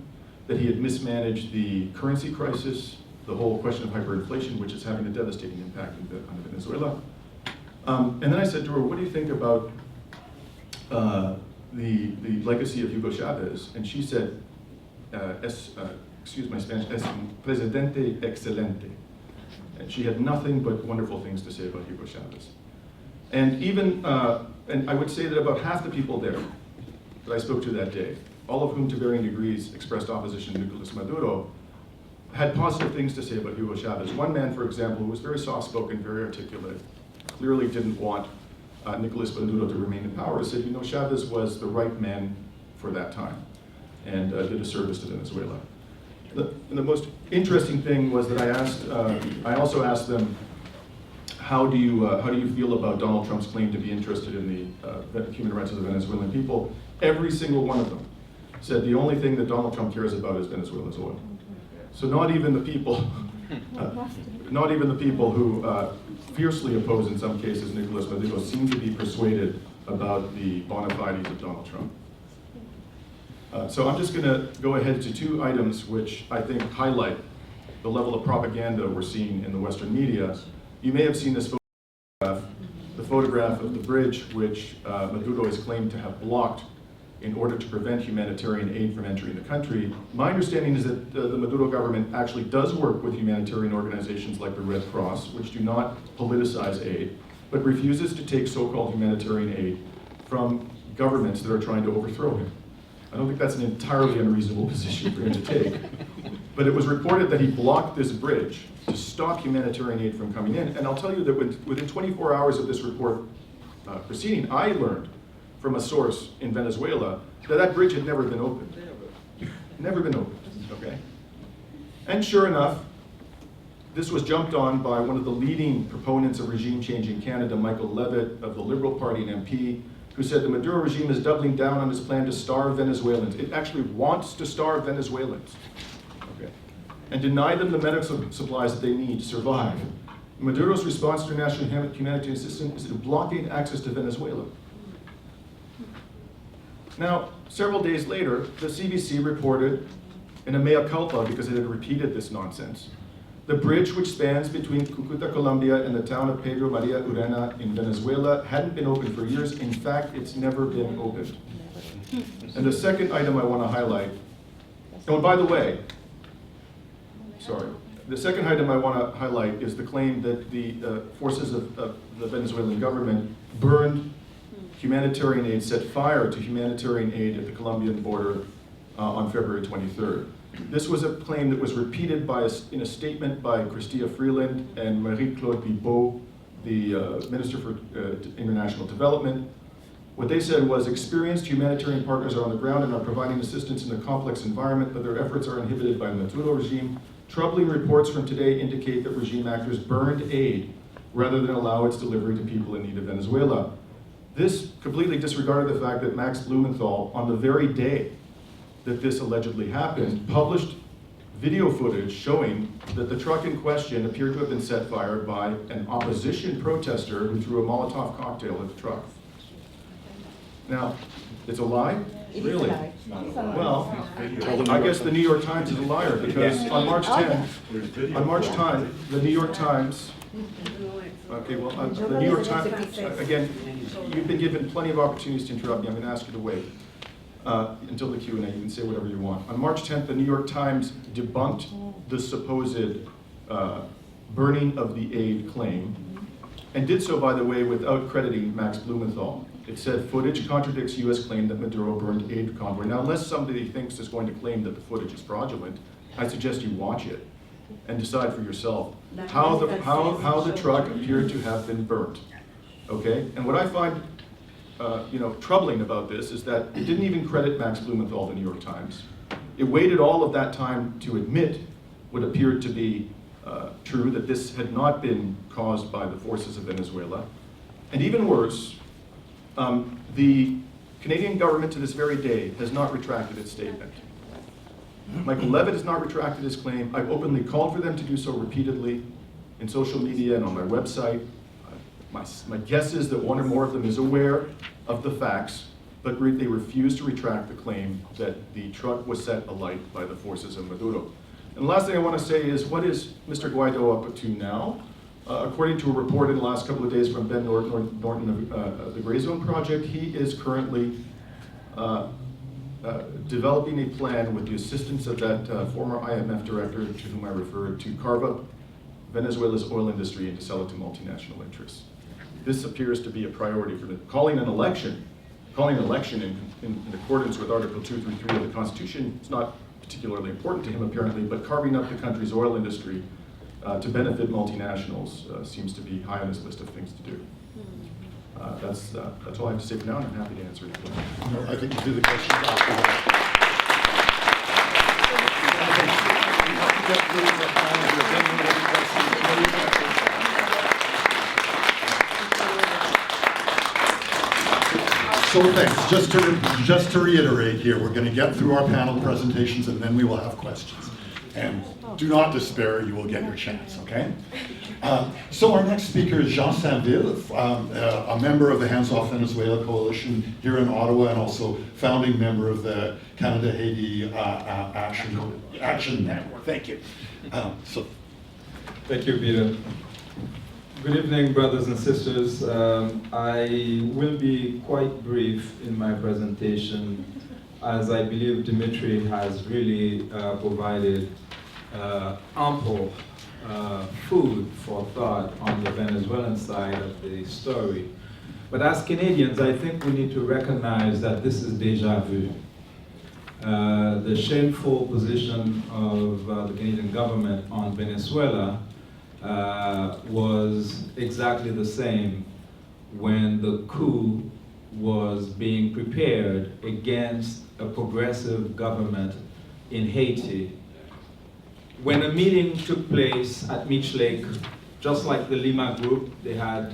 that he had mismanaged the currency crisis, the whole question of hyperinflation, which is having a devastating impact on Venezuela. And then I said to her, what do you think about the legacy of Hugo Chavez? And she said, excuse my Spanish, es un presidente excelente. And she had nothing but wonderful things to say about Hugo Chavez. And even, and I would say that about half the people there that I spoke to that day, all of whom to varying degrees expressed opposition to Nicolas Maduro, had positive things to say about Hugo Chavez. One man, for example, who was very soft-spoken, very articulate, clearly didn't want Nicolas Maduro to remain in power, said, you know, Chavez was the right man for that time and did a service to Venezuela. The most interesting thing was that I also asked them, how do you feel about Donald Trump's claim to be interested in the human rights of the Venezuelan people? Every single one of them said the only thing that Donald Trump cares about is Venezuela's oil. So not even the people who fiercely oppose, in some cases, Nicolas Maduro seem to be persuaded about the bona fides of Donald Trump. So I'm just going to go ahead to two items which I think highlight the level of propaganda we're seeing in the Western media. You may have seen this photograph, the photograph of the bridge which Maduro is claimed to have blocked in order to prevent humanitarian aid from entering the country. My understanding is that the Maduro government actually does work with humanitarian organizations like the Red Cross, which do not politicize aid, but refuses to take so-called humanitarian aid from governments that are trying to overthrow him. I don't think that's an entirely unreasonable position for him to take. But it was reported that he blocked this bridge to stop humanitarian aid from coming in. And I'll tell you that within 24 hours of this report proceeding, I learned from a source in Venezuela that that bridge had never been opened. Never been opened, okay? And sure enough, this was jumped on by one of the leading proponents of regime change in Canada, Michael Levitt of the Liberal Party and MP, who said the Maduro regime is doubling down on its plan to starve Venezuelans. It actually wants to starve Venezuelans, okay? And deny them the medical supplies that they need to survive. Maduro's response to international humanitarian assistance is to blockade access to Venezuela. Now, several days later, the CBC reported in a mea culpa, because it had repeated this nonsense, the bridge which spans between Cucuta, Colombia and the town of Pedro Maria Urena in Venezuela hadn't been opened for years. In fact, it's never been opened. And the second item I want to highlight, oh, and by the way, the second item I want to highlight is the claim that the forces of the Venezuelan government burned humanitarian aid, set fire to humanitarian aid at the Colombian border on February 23rd. This was a claim that was repeated in a statement by Chrystia Freeland and Marie-Claude Bibeau, the Minister for International Development. What they said was, experienced humanitarian partners are on the ground and are providing assistance in a complex environment, but their efforts are inhibited by the Maduro regime. Troubling reports from today indicate that regime actors burned aid rather than allow its delivery to people in need of Venezuela. This completely disregarded the fact that Max Blumenthal, on the very day that this allegedly happened, published video footage showing that the truck in question appeared to have been set fire by an opposition protester who threw a Molotov cocktail at the truck. Now, it's a lie? Really? Well, I guess the New York Times is a liar, because on March 10, the New York Times, okay, well, the New York Times, again, you've been given plenty of opportunities to interrupt me. I'm going to ask you to wait until the Q&A. You can say whatever you want. On March 10th, the New York Times debunked the supposed burning of the aid claim, and did so, by the way, without crediting Max Blumenthal. It said, footage contradicts U.S. claim that Maduro burned aid convoy. Now, unless somebody thinks is going to claim that the footage is fraudulent, I suggest you watch it and decide for yourself how the truck appeared to have been burnt. Okay? And what I find troubling about this is that it didn't even credit Max Blumenthal, the New York Times. It waited all of that time to admit what appeared to be true, that this had not been caused by the forces of Venezuela. And even worse, the Canadian government to this very day has not retracted its statement. Michael Levitt has not retracted his claim. I've openly called for them to do so repeatedly in social media and on my website. My guess is that one or more of them is aware of the facts, but they refuse to retract the claim that the truck was set alight by the forces of Maduro. And the last thing I want to say is, what is Mr. Guaidó up to now? According to a report in the last couple of days from Ben Norton of the Gray Zone Project, he is currently developing a plan with the assistance of that former IMF director to whom I referred, to carve up Venezuela's oil industry and to sell it to multinational interests. This appears to be a priority for calling an election in accordance with Article 233 of the Constitution. It's not particularly important to him apparently, but carving up the country's oil industry to benefit multinationals seems to be high on his list of things to do. That's all I have to say for now, and I'm happy to answer any questions. No, I think you do the questions after that. So thanks. Just to reiterate here, we're going to get through our panel presentations and then we will have questions. And do not despair, you will get your chance, okay? So our next speaker is Jean Saint-Ville, a member of the Hands Off Venezuela Coalition here in Ottawa and also founding member of the Canada-Haiti Action Network. Thank you. Thank you, Peter. Good evening, brothers and sisters. I will be quite brief in my presentation, as I believe Dimitri has really provided ample food for thought on the Venezuelan side of the story. But as Canadians, I think we need to recognize that this is déjà vu. The shameful position of the Canadian government on Venezuela was exactly the same when the coup was being prepared against a progressive government in Haiti. When a meeting took place at Meech Lake, just like the Lima group, they had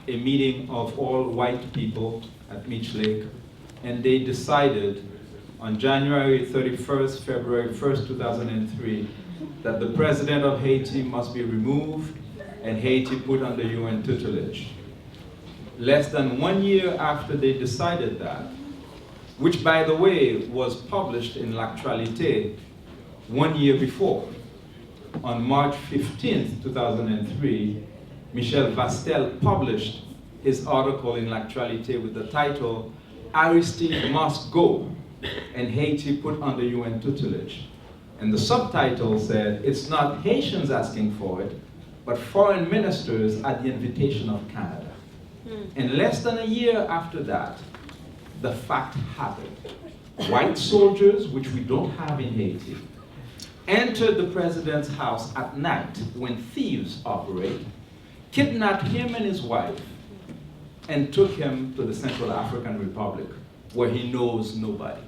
a meeting of all white people at Meech Lake, and they decided on January 31st, February 1st, 2003, that the president of Haiti must be removed and Haiti put under UN tutelage. Less than 1 year after they decided that, which by the way was published in L'Actualité 1 year before, on March 15th, 2003, Michel Vastel published his article in L'Actualité with the title, "Aristide Must Go, and Haiti Put Under UN Tutelage." And the subtitle said, "It's not Haitians asking for it, but foreign ministers at the invitation of Canada." And less than a year after that, the fact happened. White soldiers, which we don't have in Haiti, entered the president's house at night when thieves operate, kidnapped him and his wife, and took him to the Central African Republic, where he knows nobody.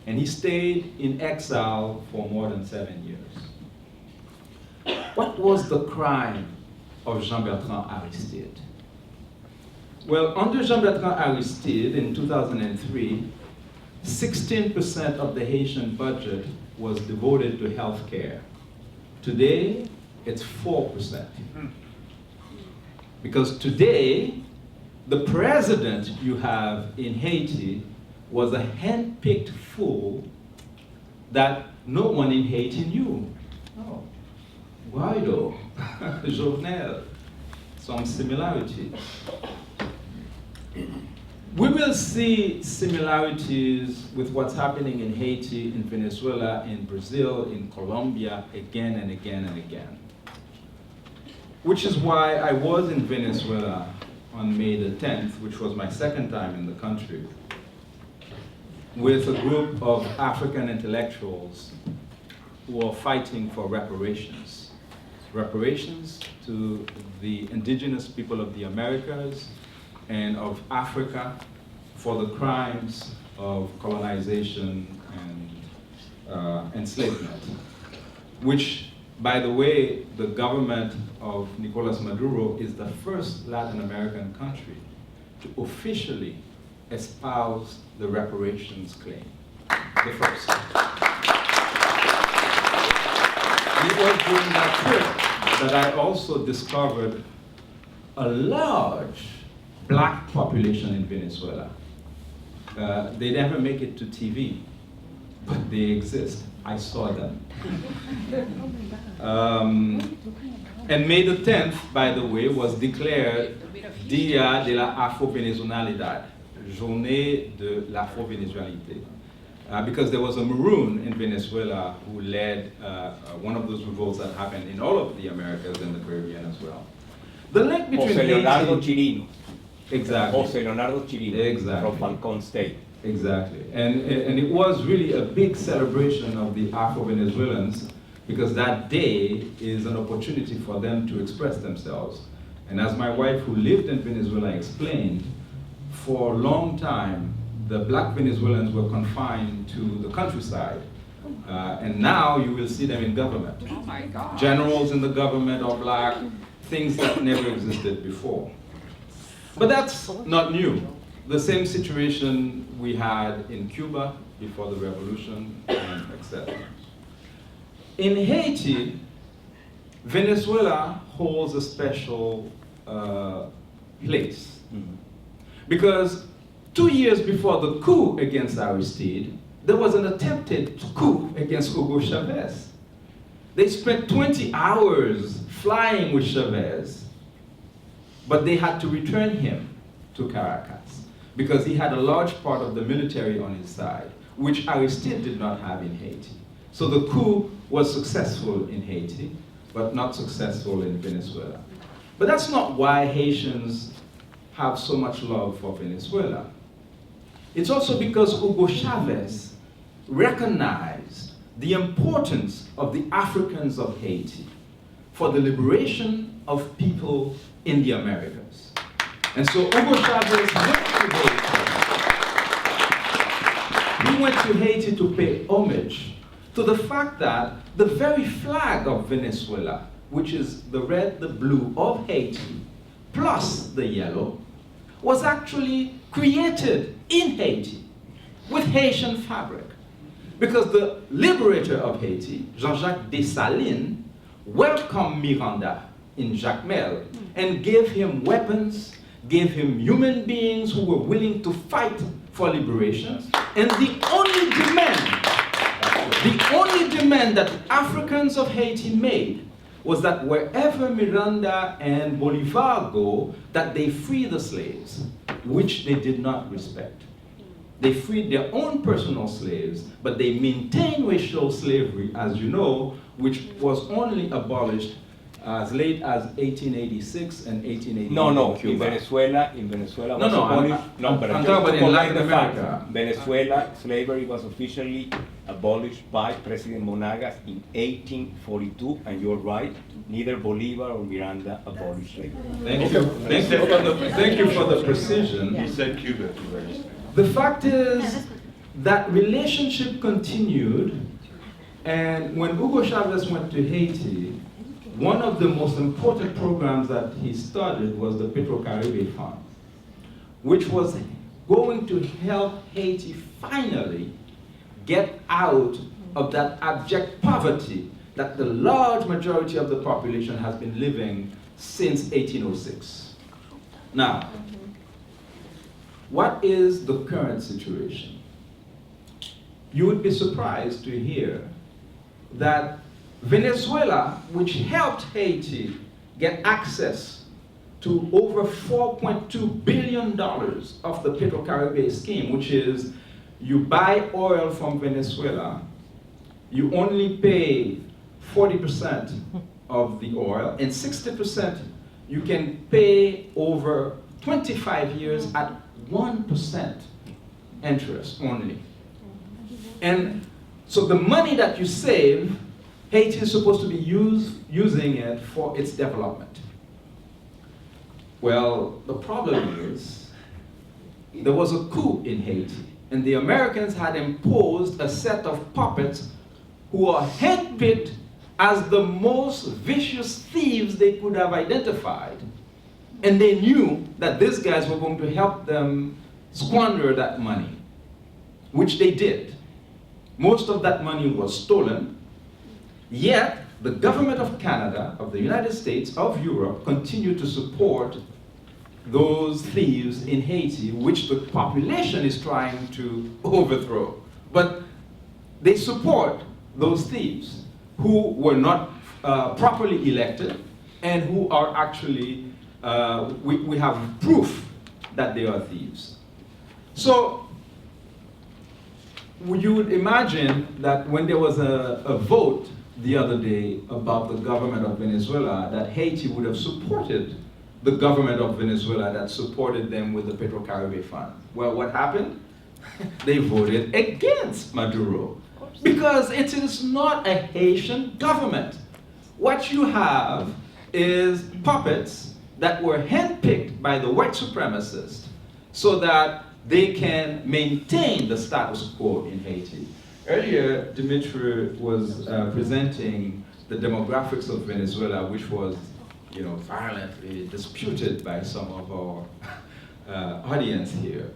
And he stayed in exile for more than 7 years. What was the crime of Jean-Bertrand Aristide? Well, under Jean-Bertrand Aristide in 2003, 16% of the Haitian budget was devoted to health care. Today, it's 4%. Because today, the president you have in Haiti was a hand-picked fool that no one in Haiti knew. Oh, Guaidó, Jovenel, some similarities. We will see similarities with what's happening in Haiti, in Venezuela, in Brazil, in Colombia, again and again and again. Which is why I was in Venezuela on May the 10th, which was my second time in the country, with a group of African intellectuals who are fighting for reparations. Reparations to the indigenous people of the Americas and of Africa for the crimes of colonization and enslavement, which, by the way, the government of Nicolas Maduro is the first Latin American country to officially espouse the reparations claim. The first. It was during that trip that I also discovered a large black population in Venezuela. They never make it to TV, but they exist. I saw them. And May the 10th, by the way, was declared Dia de la Afro-Venezuelanidad, Journée de l'Afro-Venezuelalité, because there was a Maroon in Venezuela who led one of those revolts that happened in all of the Americas and the Caribbean as well. The link between José Leonardo Haiti, Chirino. exactly. José Leonardo Chirino. Exactly. From Falcon State. Exactly. And it was really a big celebration of the Afro-Venezuelans because that day is an opportunity for them to express themselves. And as my wife who lived in Venezuela explained, for a long time, the black Venezuelans were confined to the countryside. And now you will see them in government. Oh my God. Generals in the government are black, things that never existed before. But that's not new. the same situation we had in Cuba before the revolution, and etc. In Haiti, Venezuela holds a special place. Because 2 years before the coup against Aristide, there was an attempted coup against Hugo Chavez. They spent 20 hours flying with Chavez, but they had to return him to Caracas because he had a large part of the military on his side, which Aristide did not have in Haiti. So the coup was successful in Haiti, but not successful in Venezuela. But that's not why Haitians have so much love for Venezuela. It's also because Hugo Chavez recognized the importance of the Africans of Haiti for the liberation of people in the Americas. And so Hugo Chavez went to Haiti. He went to Haiti to pay homage to the fact that the very flag of Venezuela, which is the red, the blue of Haiti, plus the yellow, was actually created in Haiti with Haitian fabric. Because the liberator of Haiti, Jean-Jacques Dessalines, welcomed Miranda in Jacmel and gave him weapons, gave him human beings who were willing to fight for liberation. And the only demand that Africans of Haiti made was that wherever Miranda and Bolivar go, that they free the slaves, which they did not respect. They freed their own personal slaves, but they maintained racial slavery, as you know, which was only abolished as late as 1886 and 1888 No, in Cuba. in Venezuela was No, abolished. I'm but talking just about to in Latin correct the fact, America. Venezuela slavery was officially abolished by President Monagas in 1842, and you're right, neither Bolivar or Miranda abolished slavery. Thank you for the precision. He said Cuba, if you understand. The fact is that relationship continued, and when Hugo Chavez went to Haiti, one of the most important programs that he started was the Petro-Caribe Fund, which was going to help Haiti finally get out of that abject poverty that the large majority of the population has been living since 1806. Now, what is the current situation? You would be surprised to hear that Venezuela, which helped Haiti get access to over $4.2 billion of the Petro-Caribe scheme, which is you buy oil from Venezuela, you only pay 40% of the oil, and 60% you can pay over 25 years at 1% interest only. And so the money that you save, Haiti is supposed to be using it for its development. Well, the problem is there was a coup in Haiti, and the Americans had imposed a set of puppets who are handpicked as the most vicious thieves they could have identified. And they knew that these guys were going to help them squander that money, which they did. Most of that money was stolen, yet the government of Canada, of the United States, of Europe, continued to support those thieves in Haiti, which the population is trying to overthrow. But they support those thieves who were not properly elected and who are actually, we have proof that they are thieves. So you would imagine that when there was a vote the other day about the government of Venezuela, that Haiti would have supported the government of Venezuela that supported them with the Petro-Caribe Fund. Well, what happened? They voted against Maduro because it is not a Haitian government. What you have is puppets that were handpicked by the white supremacists so that they can maintain the status quo in Haiti. Earlier, Dimitri was presenting the demographics of Venezuela, which was, violently disputed by some of our audience here,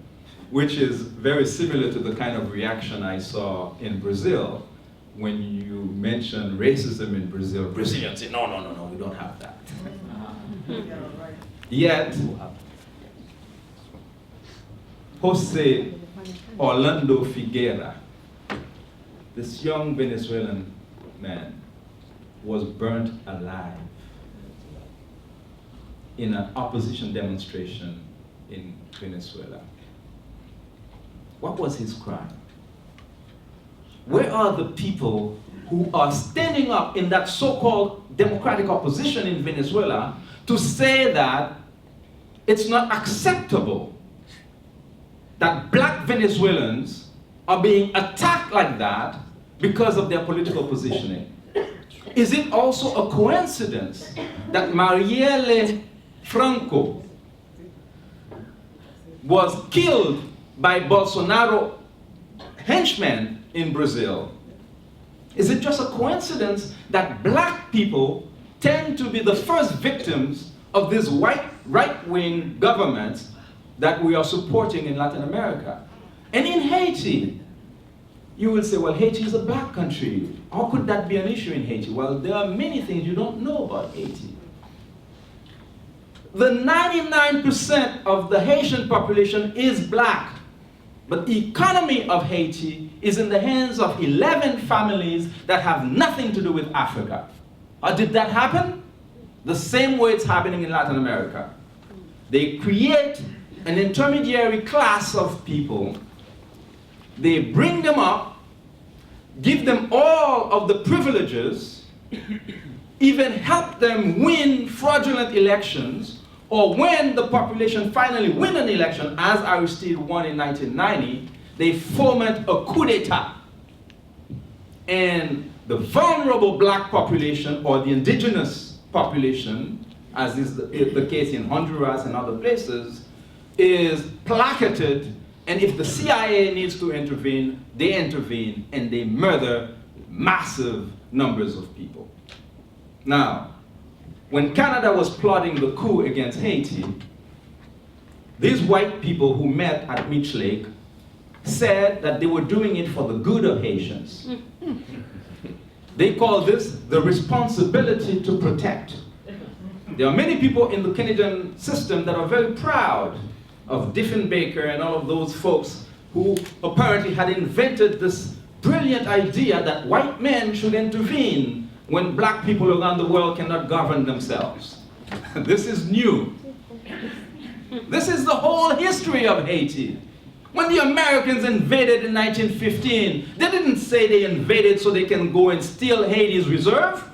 which is very similar to the kind of reaction I saw in Brazil when you mentioned racism in Brazil. Brazilians say, no, no, no, no, we don't have that. Yet, Jose Orlando Figueira, this young Venezuelan man, was burnt alive in an opposition demonstration in Venezuela. What was his crime? Where are the people who are standing up in that so-called democratic opposition in Venezuela to say that it's not acceptable that black Venezuelans are being attacked like that because of their political positioning? Is it also a coincidence that Marielle Franco was killed by Bolsonaro henchmen in Brazil? Is it just a coincidence that black people tend to be the first victims of these white right-wing governments that we are supporting in Latin America? And in Haiti, you will say, well, Haiti is a black country. How could that be an issue in Haiti? Well, there are many things you don't know about Haiti. The 99% of the Haitian population is black, but the economy of Haiti is in the hands of 11 families that have nothing to do with Africa. Or did that happen? The same way it's happening in Latin America. They create an intermediary class of people. They bring them up, give them all of the privileges, even help them win fraudulent elections, or when the population finally win an election, as Aristide won in 1990, they foment a coup d'etat. And the vulnerable black population, or the indigenous population, as is the case in Honduras and other places, is placarded, and if the CIA needs to intervene, they intervene, and they murder massive numbers of people. Now, when Canada was plotting the coup against Haiti, these white people who met at Meech Lake said that they were doing it for the good of Haitians. They call this the responsibility to protect. There are many people in the Canadian system that are very proud of Diefenbaker and all of those folks who apparently had invented this brilliant idea that white men should intervene when black people around the world cannot govern themselves. This is new. This is the whole history of Haiti. When the Americans invaded in 1915, they didn't say they invaded so they can go and steal Haiti's reserve.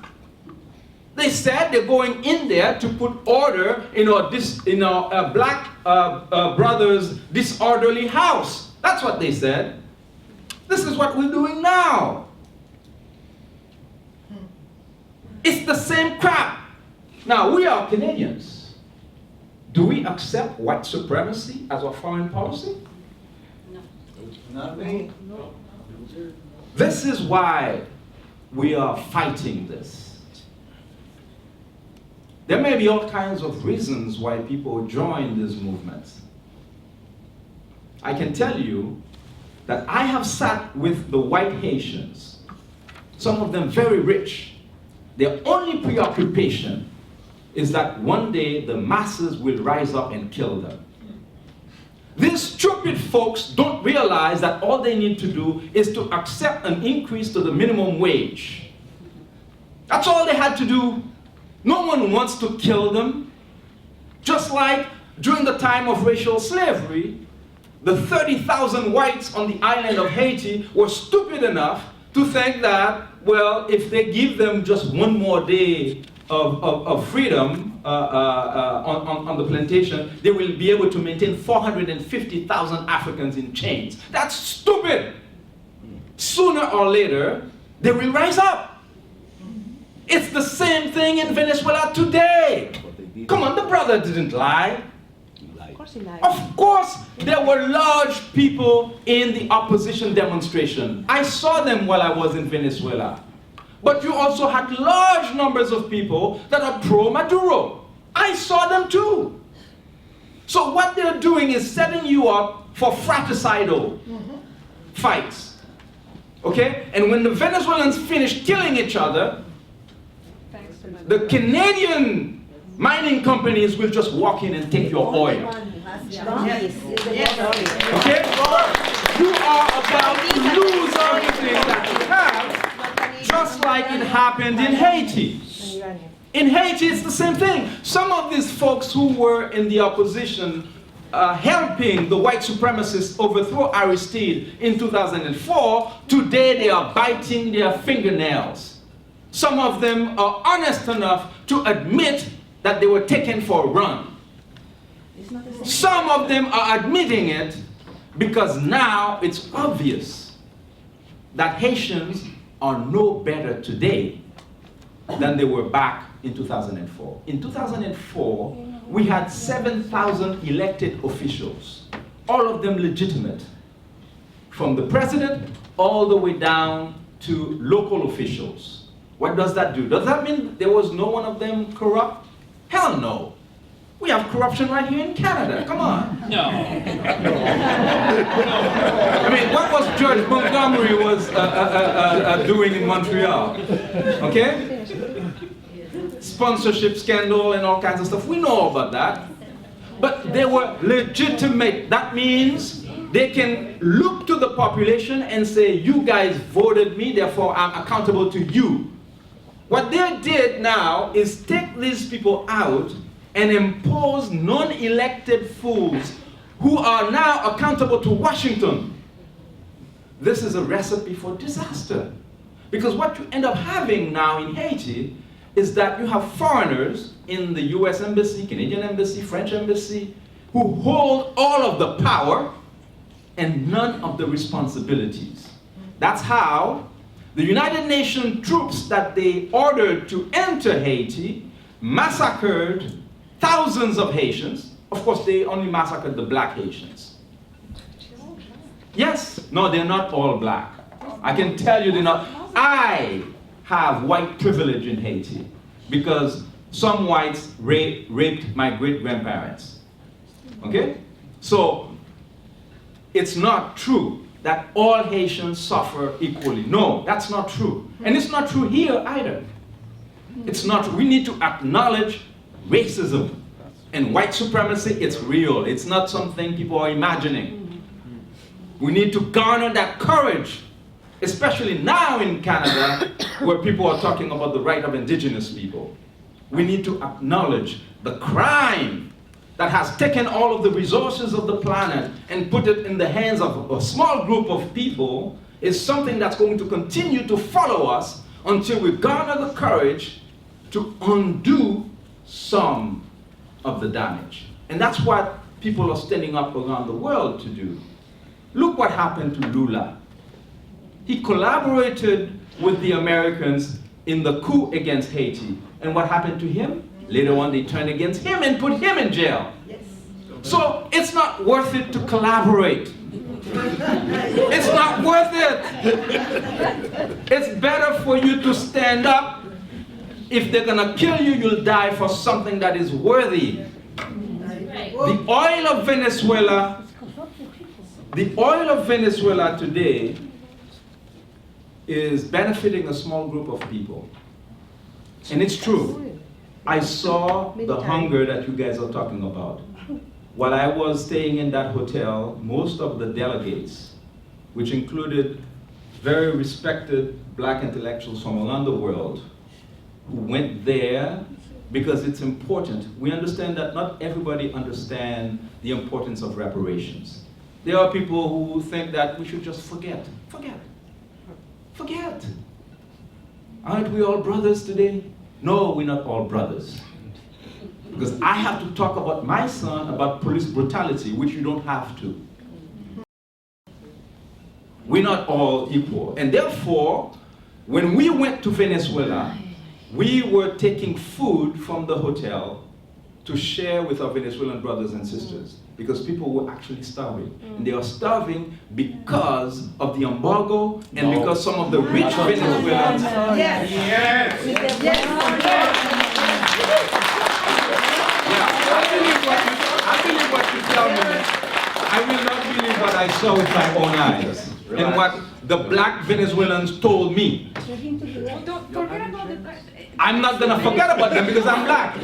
They said they're going in there to put order in our black brothers' disorderly house. That's what they said. This is what we're doing now. It's the same crap. Now, we are Canadians. Do we accept white supremacy as our foreign policy? No. Not me. No. This is why we are fighting this. There may be all kinds of reasons why people join these movements. I can tell you that I have sat with the white Haitians, some of them very rich. Their only preoccupation is that one day the masses will rise up and kill them. These stupid folks don't realize that all they need to do is to accept an increase to the minimum wage. That's all they had to do. No one wants to kill them. Just like during the time of racial slavery, the 30,000 whites on the island of Haiti were stupid enough to think that, well, if they give them just one more day of freedom on the plantation, they will be able to maintain 450,000 Africans in chains. That's stupid. Sooner or later, they will rise up. It's the same thing in Venezuela today. Come on, the brother didn't lie. Of course he lied. Of course, there were large people in the opposition demonstration. I saw them while I was in Venezuela. But you also had large numbers of people that are pro-Maduro. I saw them too. So what they're doing is setting you up for fratricidal fights. Okay? And when the Venezuelans finish killing each other, Thanks to the Canadian mining companies will just walk in and take your oil. Okay? You are about to lose everything that you have, just like it happened in Haiti. In Haiti, it's the same thing. Some of these folks who were in the opposition helping the white supremacists overthrow Aristide in 2004, today they are biting their fingernails. Some of them are honest enough to admit that they were taken for a run. Some of them are admitting it because now it's obvious that Haitians are no better today than they were back in 2004. In 2004, we had 7,000 elected officials, all of them legitimate, from the president all the way down to local officials. What does that do? Does that mean there was no one of them corrupt? Hell no. We have corruption right here in Canada. Come on. No. I mean, what was Judge Montgomery was doing in Montreal? Okay? Sponsorship scandal and all kinds of stuff. We know about that. But they were legitimate. That means they can look to the population and say, you guys voted me, therefore I'm accountable to you. What they did now is take these people out and impose non-elected fools who are now accountable to Washington. This is a recipe for disaster. Because what you end up having now in Haiti is that you have foreigners in the US Embassy, Canadian Embassy, French Embassy, who hold all of the power and none of the responsibilities. That's how the United Nations troops that they ordered to enter Haiti massacred thousands of Haitians. Of course, they only massacred the black Haitians. Yes, no, they're not all black. I can tell you they're not. I have white privilege in Haiti because some whites raped my great-grandparents. Okay? So, it's not true that all Haitians suffer equally. No, that's not true. And it's not true here either. It's not. We need to acknowledge racism and white supremacy. It's real. It's not something people are imagining. We need to garner that courage, especially now in Canada, where people are talking about the right of indigenous people. We need to acknowledge the crime that has taken all of the resources of the planet and put it in the hands of a small group of people is something that's going to continue to follow us until we garner the courage to undo some of the damage. And that's what people are standing up around the world to do. Look what happened to Lula. He collaborated with the Americans in the coup against Haiti. And what happened to him? Later on, they turned against him and put him in jail. Yes. So it's not worth it to collaborate. It's not worth it. It's better for you to stand up. If they're gonna kill you, you'll die for something that is worthy. The oil of Venezuela today is benefiting a small group of people. And it's true. I saw the hunger that you guys are talking about. While I was staying in that hotel, most of the delegates, which included very respected black intellectuals from around the world, who went there because it's important. We understand that not everybody understands the importance of reparations. There are people who think that we should just forget. Forget. Aren't we all brothers today? No, we're not all brothers. Because I have to talk about my son, about police brutality, which you don't have to. We're not all equal. And therefore, when we went to Venezuela, we were taking food from the hotel to share with our Venezuelan brothers and sisters, because people were actually starving. And they are starving because of the embargo and because some of the rich Venezuelans... Yes. Yes. Yes. Yeah, I believe what tell me, I will not believe what I saw with my own eyes and what the black Venezuelans told me. Don't forget about the I'm not gonna forget about them because I'm black. I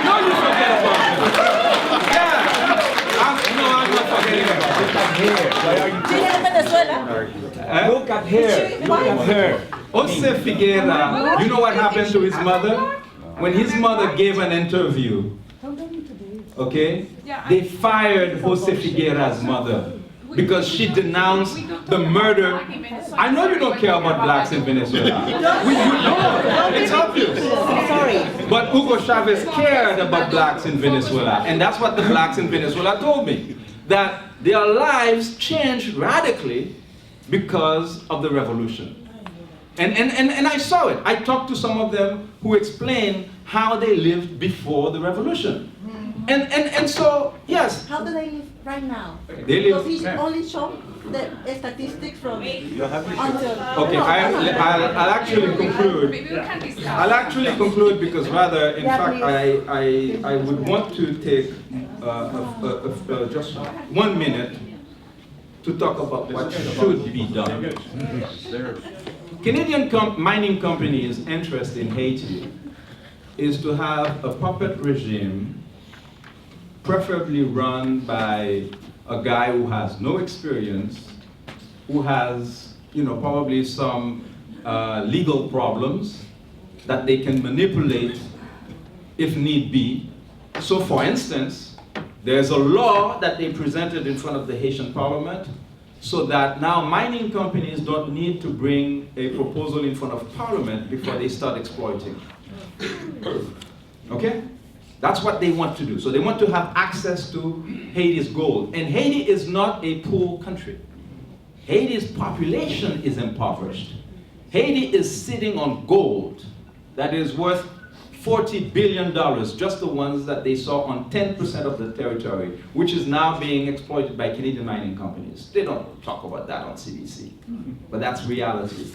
know you forget about them. Yeah. I'm not forgetting about them. Venezuela. Look at her. Look at her. Jose Figuera, you know what happened to his mother? When his mother gave an interview, okay, they fired Jose Figuera's mother because she denounced the murder. I know you don't care about blacks in Venezuela. You don't. It's obvious. Sorry. But Hugo Chavez cared about blacks in Venezuela, and that's what the blacks in Venezuela told me, that their lives changed radically because of the revolution. And I saw it. I talked to some of them who explained how they lived before the revolution. And so, yes. How do they live right now? They live. Does he only show the statistics from until? Okay, I'll actually conclude. Maybe we can discuss. I'll actually conclude because rather, in fact, I would want to take just 1 minute to talk about what should be done. Canadian mining companies' interest in Haiti is to have a puppet regime, preferably run by a guy who has no experience, who has, probably some legal problems that they can manipulate if need be. So for instance, there's a law that they presented in front of the Haitian Parliament so that now mining companies don't need to bring a proposal in front of Parliament before they start exploiting. Okay? That's what they want to do. So they want to have access to Haiti's gold. And Haiti is not a poor country. Haiti's population is impoverished. Haiti is sitting on gold that is worth $40 billion, just the ones that they saw on 10% of the territory, which is now being exploited by Canadian mining companies. They don't talk about that on CBC, but that's reality.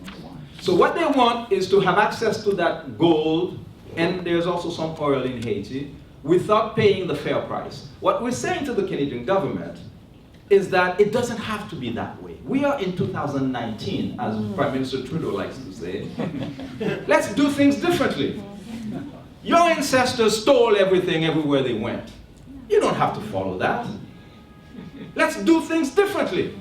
So what they want is to have access to that gold, and there's also some oil in Haiti, without paying the fair price. What we're saying to the Canadian government is that it doesn't have to be that way. We are in 2019, as Prime Minister Trudeau likes to say. Let's do things differently. Your ancestors stole everything everywhere they went. You don't have to follow that. Let's do things differently.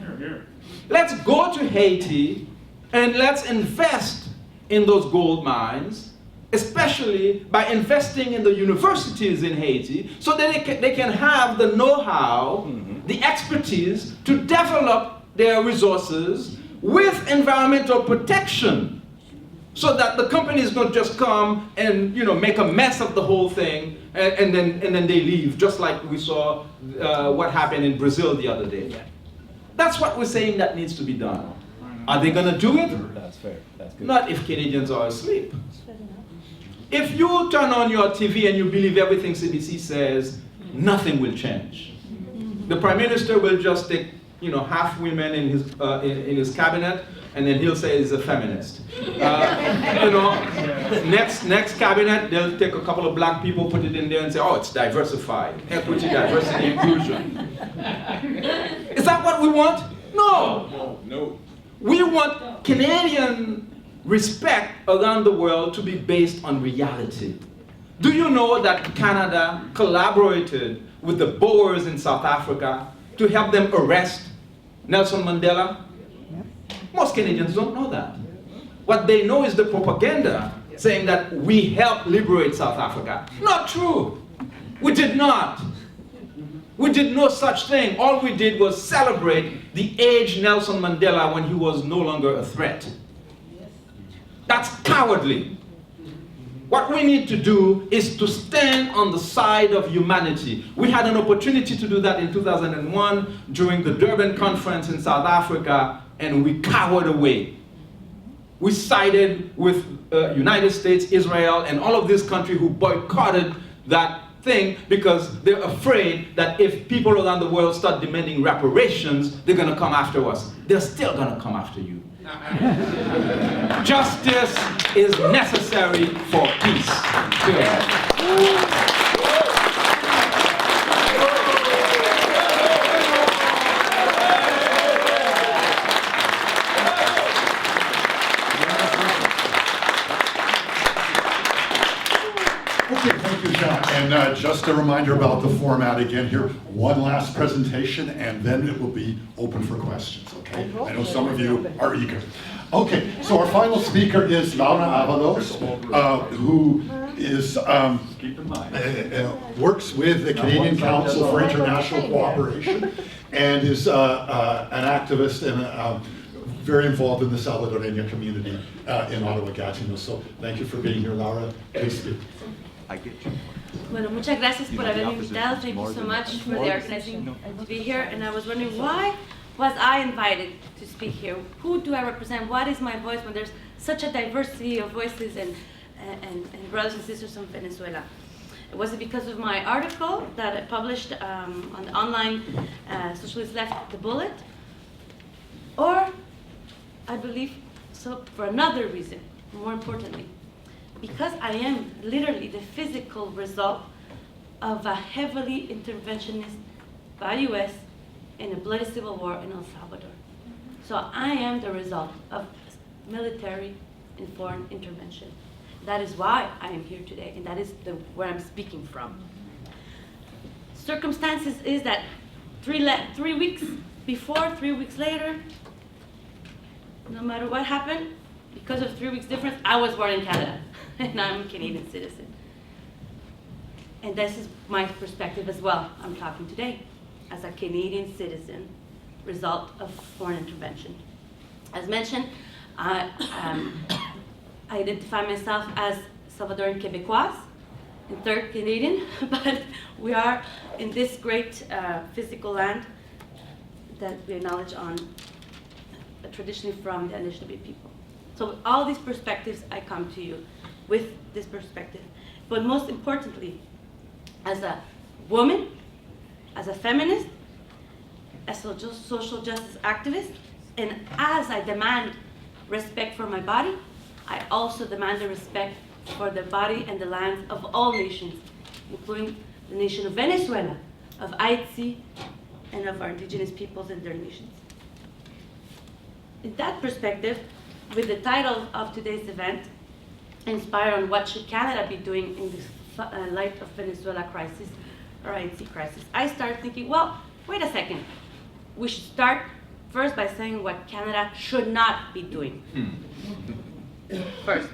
Let's go to Haiti and let's invest in those gold mines, especially by investing in the universities in Haiti so that they can have the know-how, the expertise to develop their resources with environmental protection, so that the companies don't just come and make a mess of the whole thing and then they leave, just like we saw what happened in Brazil the other day. That's what we're saying that needs to be done. Are they going to do it? That's fair. That's good. Not if Canadians are asleep. If you turn on your TV and you believe everything CBC says, nothing will change. The Prime Minister will just take half women in his cabinet, and then he'll say he's a feminist. Next cabinet, they'll take a couple of black people, put it in there and say, oh, it's diversified. Equity, diversity, inclusion. Is that what we want? No. No. We want Canadian respect around the world to be based on reality. Do you know that Canada collaborated with the Boers in South Africa to help them arrest Nelson Mandela? Most Canadians don't know that. What they know is the propaganda saying that we helped liberate South Africa. Not true. We did not. We did no such thing. All we did was celebrate the aged Nelson Mandela when he was no longer a threat. That's cowardly. What we need to do is to stand on the side of humanity. We had an opportunity to do that in 2001 during the Durban conference in South Africa, and we cowered away. We sided with United States, Israel, and all of this country who boycotted that thing because they're afraid that if people around the world start demanding reparations, they're going to come after us. They're still going to come after you. Justice is necessary for peace. Period. And just a reminder about the format again here. One last presentation, and then it will be open for questions, okay? I know some of you are eager. Okay, so our final speaker is Laura Avalos, who is, Keep in mind. works with the Canadian Council for International Cooperation, and is an activist and very involved in the Salvadoreña community in Ottawa, Gatineau. So thank you for being here, Laura. Please speak. I get you. Bueno, muchas gracias por haberme invitado. Thank you so much for the organizing to be here. And I was wondering, why was I invited to speak here? Who do I represent? What is my voice when there's such a diversity of voices and brothers and sisters from Venezuela? Was it because of my article that I published on the online Socialist Left, The Bullet? Or I believe so for another reason, more importantly, because I am literally the physical result of a heavily interventionist by US in a bloody civil war in El Salvador. So I am the result of military and foreign intervention. That is why I am here today, and that is where I'm speaking from. Circumstances is that 3 weeks before, 3 weeks later, no matter what happened, because of 3 weeks difference, I was born in Canada, and I'm a Canadian citizen. And this is my perspective as well. I'm talking today as a Canadian citizen, result of foreign intervention. As mentioned, I identify myself as Salvadoran Quebecois, and third Canadian, but we are in this great physical land that we acknowledge on traditionally from the Anishinaabe people. So all these perspectives, I come to you with this perspective. But most importantly, as a woman, as a feminist, as a social justice activist, and as I demand respect for my body, I also demand the respect for the body and the lands of all nations, including the nation of Venezuela, of Haiti, and of our indigenous peoples and their nations. In that perspective, with the title of today's event, inspired on what should Canada be doing in this light of Venezuela crisis or Haiti crisis, I started thinking, well, wait a second. We should start first by saying what Canada should not be doing. First.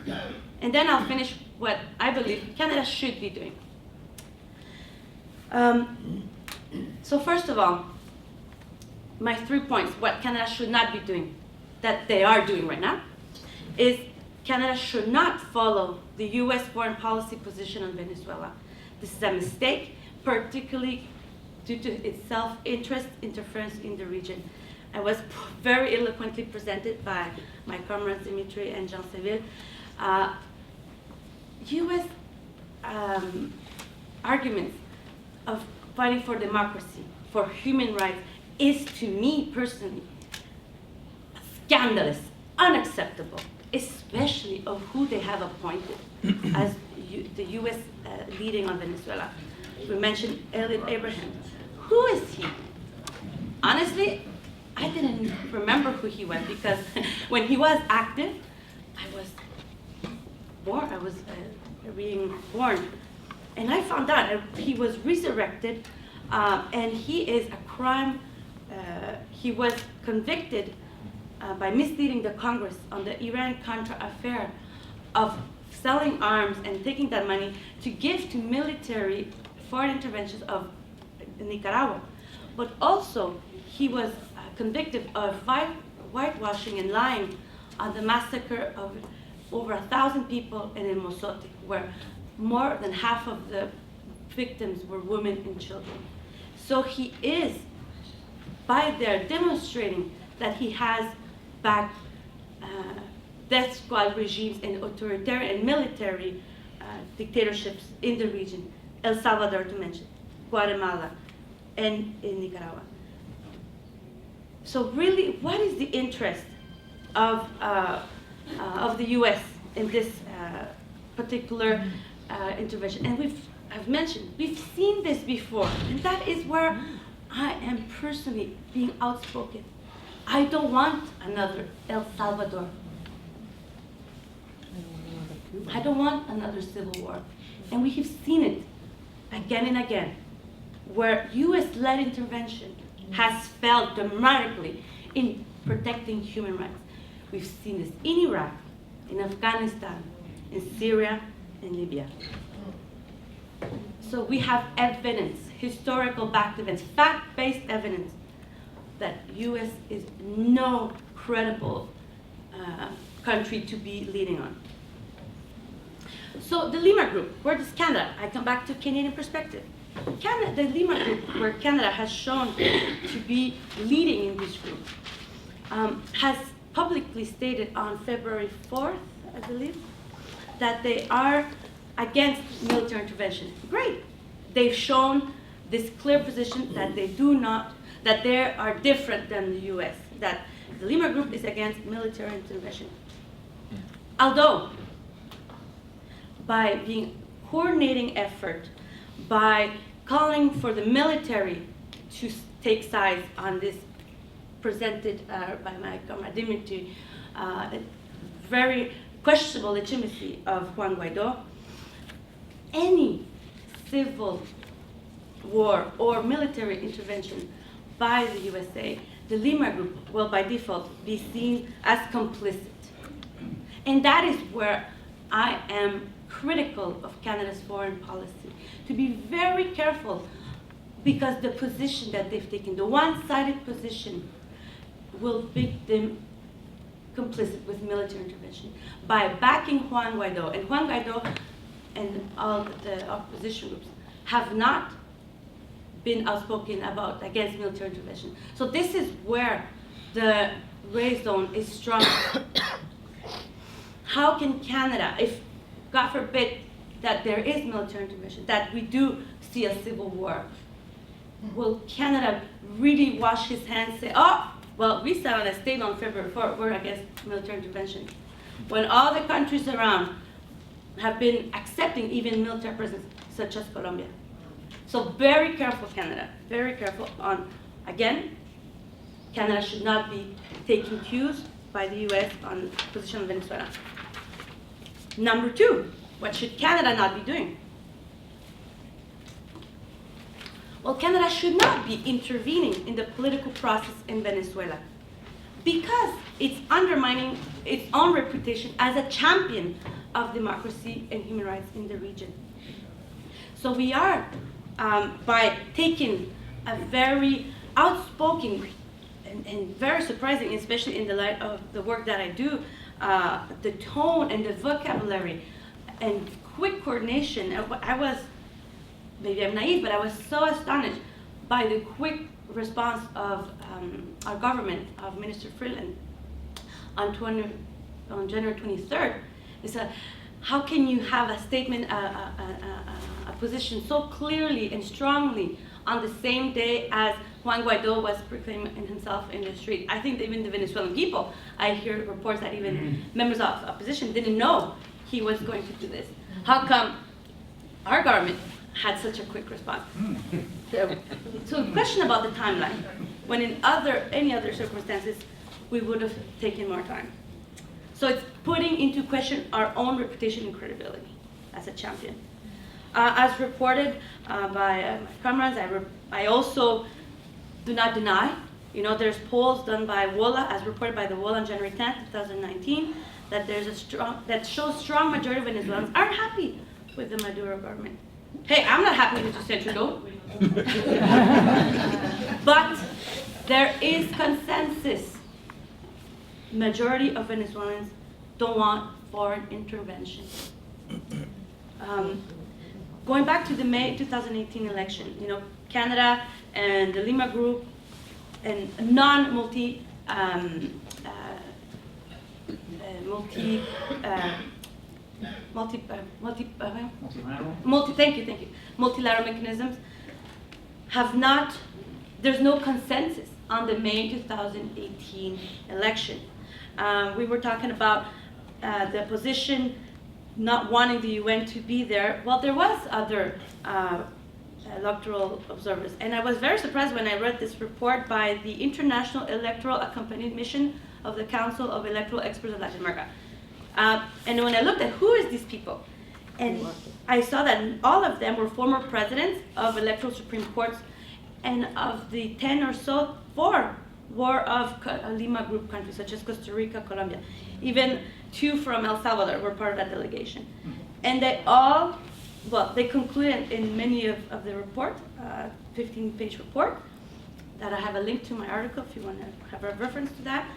And then I'll finish what I believe Canada should be doing. So first of all, my 3 points, what Canada should not be doing, that they are doing right now, is Canada should not follow the US foreign policy position on Venezuela. This is a mistake, particularly due to its self-interest interference in the region. I was very eloquently presented by my comrades Dimitri and Jean-Seville. US arguments of fighting for democracy, for human rights, is to me personally scandalous, unacceptable, especially of who they have appointed as the US leading on Venezuela. We mentioned Elliot Abraham. Who is he? Honestly, I didn't remember who he was because when he was active, I was being born. And I found out he was resurrected and he is a crime. He was convicted by misleading the Congress on the Iran-Contra affair of selling arms and taking that money to give to military foreign interventions of Nicaragua. But also, he was convicted of whitewashing and lying on the massacre of over 1,000 people in El Mozote, where more than half of the victims were women and children. So he is, by there, demonstrating that he has backed death squad regimes and authoritarian and military dictatorships in the region, El Salvador to mention, Guatemala, and in Nicaragua. So really, what is the interest of the U.S. in this particular intervention? And I've mentioned, we've seen this before, and that is where I am personally being outspoken. I don't want another El Salvador. I don't want another civil war. And we have seen it again and again, where US-led intervention has failed dramatically in protecting human rights. We've seen this in Iraq, in Afghanistan, in Syria, and Libya. So we have evidence, historical backed evidence, fact-based evidence that US is no credible country to be leading on. So the Lima Group, where does Canada? I come back to Canadian perspective. Canada, the Lima Group, where Canada has shown to be leading in this group, has publicly stated on February 4th, I believe, that they are against military intervention. Great. They've shown this clear position that they do not, that they are different than the US, that the Lima Group is against military intervention. Although, by being coordinating effort, by calling for the military to take sides on this presented by my comrade Dimitri, very questionable legitimacy of Juan Guaidó, any civil war or military intervention by the USA, the Lima Group will by default be seen as complicit. And that is where I am critical of Canada's foreign policy, to be very careful, because the position that they've taken, the one-sided position, will make them complicit with military intervention. By backing Juan Guaidó, and Juan Guaidó and all the opposition groups have not been outspoken about against military intervention. So this is where the gray zone is strong. How can Canada, if God forbid that there is military intervention, that we do see a civil war, will Canada really wash his hands, say, oh, well, we said on a statement on February 4th, we're against military intervention, when all the countries around have been accepting even military presence, such as Colombia. So very careful, Canada, very careful on, again, Canada should not be taking cues by the US on position of Venezuela. Number two, what should Canada not be doing? Well, Canada should not be intervening in the political process in Venezuela because it's undermining its own reputation as a champion of democracy and human rights in the region. So we are, by taking a very outspoken and very surprising, especially in the light of the work that I do, the tone and the vocabulary and quick coordination. I was, maybe I'm naive, but I was so astonished by the quick response of our government, of Minister Freeland, on January 23rd. He said, how can you have a statement, a position so clearly and strongly on the same day as Juan Guaidó was proclaiming himself in the street? I think even the Venezuelan people, I hear reports that even members of opposition didn't know he was going to do this. How come our government had such a quick response? So the question about the timeline, when in any other circumstances, we would have taken more time. So it's putting into question our own reputation and credibility as a champion. As reported by my comrades, I also do not deny, there's polls done by WOLA, as reported by the WOLA on January 10th, 2019, that that shows strong majority of Venezuelans aren't happy with the Maduro government. Hey, I'm not happy with Justin Trudeau. But there is consensus. Majority of Venezuelans don't want foreign intervention. Going back to the May 2018 election, Canada and the Lima Group and non-multi multilateral mechanisms have not, there's no consensus on the May 2018 election. We were talking about the opposition not wanting the UN to be there. Well, there was other electoral observers, and I was very surprised when I read this report by the International Electoral Accompanied Mission of the Council of Electoral Experts of Latin America. And when I looked at who is these people, And I saw that all of them were former presidents of electoral Supreme Courts, and of the 10 or so, 4 were of Lima Group countries, such as Costa Rica, Colombia. Even 2 from El Salvador were part of that delegation. And they all, well, they concluded in many of the report, 15-page report, that I have a link to my article if you want to have a reference to that,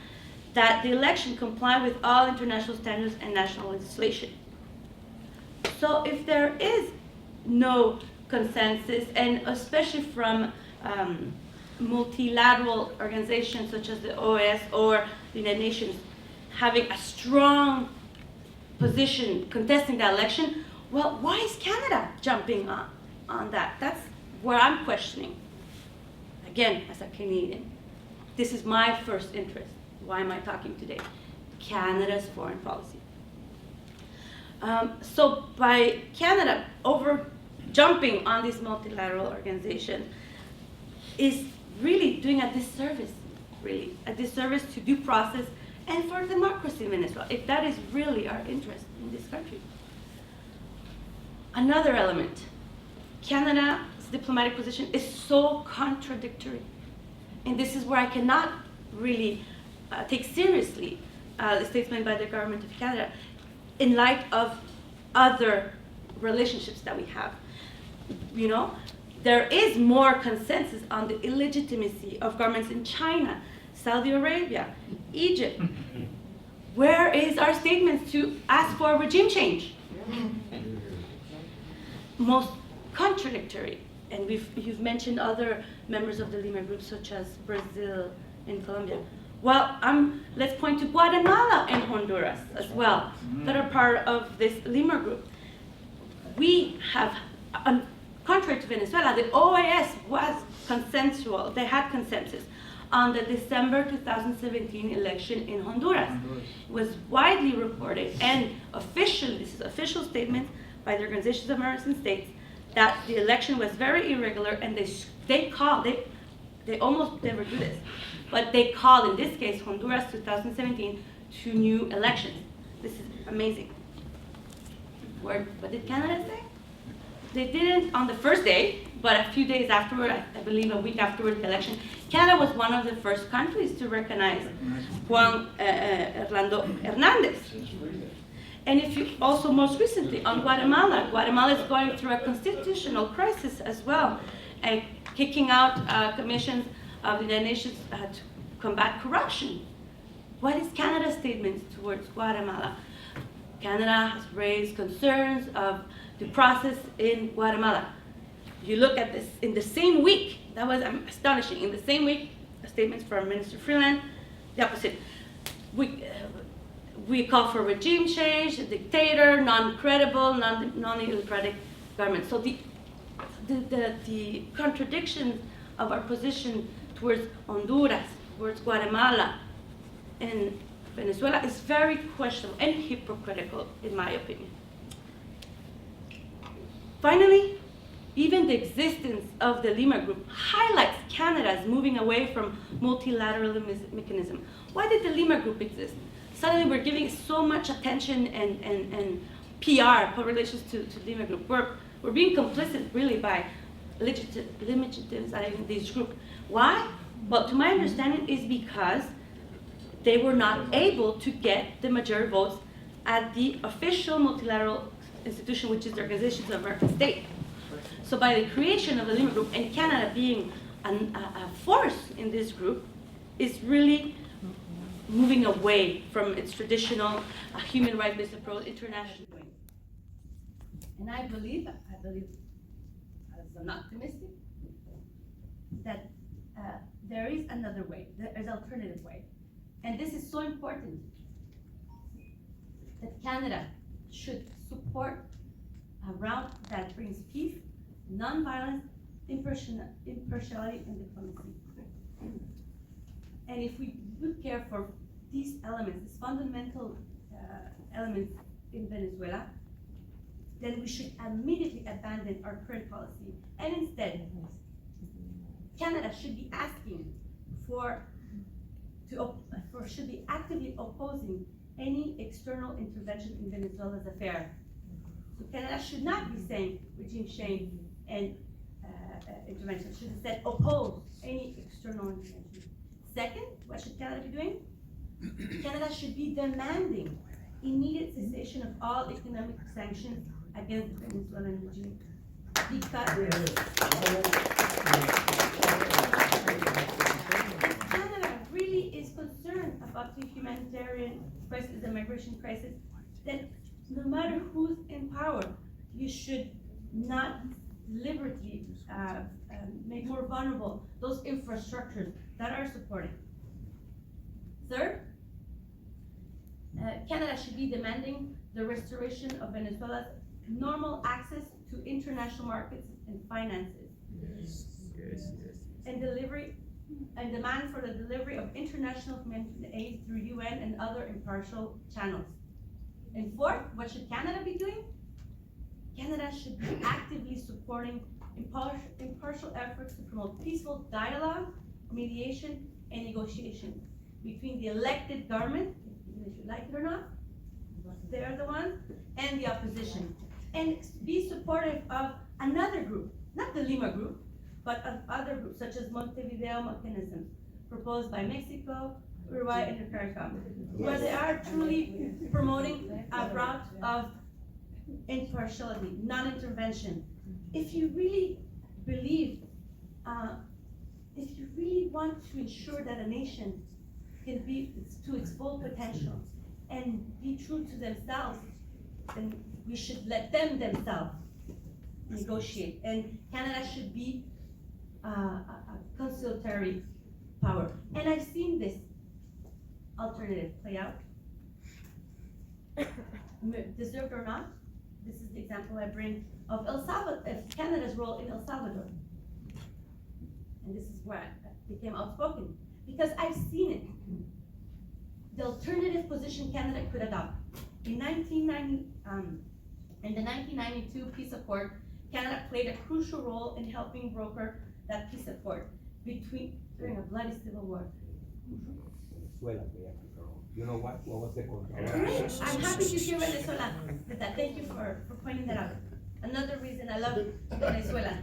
that the election complied with all international standards and national legislation. So if there is no consensus, and especially from multilateral organizations such as the OAS or the United Nations having a strong position contesting the election, well, why is Canada jumping on that? That's where I'm questioning. Again, as a Canadian, this is my first interest. Why am I talking today? Canada's foreign policy. So by Canada over jumping on this multilateral organization is really doing a disservice, a disservice to due process and for democracy in Venezuela, if that is really our interest in this country. Another element, Canada's diplomatic position is so contradictory. And this is where I cannot really take seriously the statement by the government of Canada in light of other relationships that we have. You know, there is more consensus on the illegitimacy of governments in China, Saudi Arabia, Egypt. Where is our statements to ask for regime change? Most contradictory. And you've mentioned other members of the Lima Group, such as Brazil and Colombia. Well, let's point to Guatemala and Honduras as well, that are part of this Lima Group. We have, contrary to Venezuela, the OAS was consensual. They had consensus on the December 2017 election in Honduras. It was widely reported and officially, this is official statement by the Organization of American States, that the election was very irregular, and they almost never do this, but they called, in this case, Honduras 2017 to new elections. This is amazing. What did Canada say? They didn't on the first day, but a few days afterward, I believe a week afterward the election, Canada was one of the first countries to recognize Juan Orlando Hernandez. And if you also most recently on Guatemala, Guatemala is going through a constitutional crisis as well, and kicking out commissions of the United Nations to combat corruption. What is Canada's statement towards Guatemala? Canada has raised concerns of the process in Guatemala. You look at this in the same week, that was astonishing. In the same week, statements from Minister Freeland, the opposite. We call for regime change, a dictator, non-credible, non-democratic government. So the contradiction of our position towards Honduras, towards Guatemala, and Venezuela is very questionable and hypocritical, in my opinion. Finally, even the existence of the Lima Group highlights Canada's moving away from multilateral mechanism. Why did the Lima Group exist? Suddenly we're giving so much attention and PR, public relations, to Lima Group. We're being complicit really by legitimizing this group. Why? Well, to my understanding, is because they were not able to get the majority votes at the official multilateral institution, which is the Organization of American States. So by the creation of the Lima Group, and Canada being a force in this group, is really moving away from its traditional human rights-based approach internationally. And I believe, as an optimistic, that there is another way, there is an alternative way. And this is so important, that Canada should support a route that brings peace, nonviolence, impartiality, and diplomacy. And if we would care for these elements, these fundamental elements in Venezuela, then we should immediately abandon our current policy. And instead, Canada should be asking should be actively opposing any external intervention in Venezuela's affair. So Canada should not be saying regime change and intervention. It should instead oppose any external intervention. Second, what should Canada be doing? Canada should be demanding immediate cessation of all economic sanctions against the Venezuelan regime. Because Canada really is concerned about the humanitarian crisis, the migration crisis, then no matter who's in power, you should not deliberately make more vulnerable those infrastructures that are supporting. Third, Canada should be demanding the restoration of Venezuela's normal access to international markets and finances. And demand for the delivery of international humanitarian aid through UN and other impartial channels. And fourth, what should Canada be doing? Canada should be actively supporting impartial efforts to promote peaceful dialogue, mediation, and negotiation between the elected government, if you like it or not, they're the ones, and the opposition. And be supportive of another group, not the Lima group, but of other groups such as Montevideo mechanisms proposed by Mexico, Uruguay, and the CARICOM, where they are truly promoting a route of impartiality, non-intervention. If you really believe, if you really want to ensure that a nation can be to its full potential and be true to themselves, then we should let them themselves negotiate. And Canada should be a conciliatory power. And I've seen this alternative play out, deserved or not. This is the example I bring of Canada's role in El Salvador. And this is where I became outspoken, because I've seen it. The alternative position Canada could adopt. In the 1992 peace accord, Canada played a crucial role in helping broker that peace accord during a bloody civil war. Venezuela, you know what was the control? Great, I'm happy to hear Venezuela did that. Thank you for pointing that out. Another reason I love Venezuela.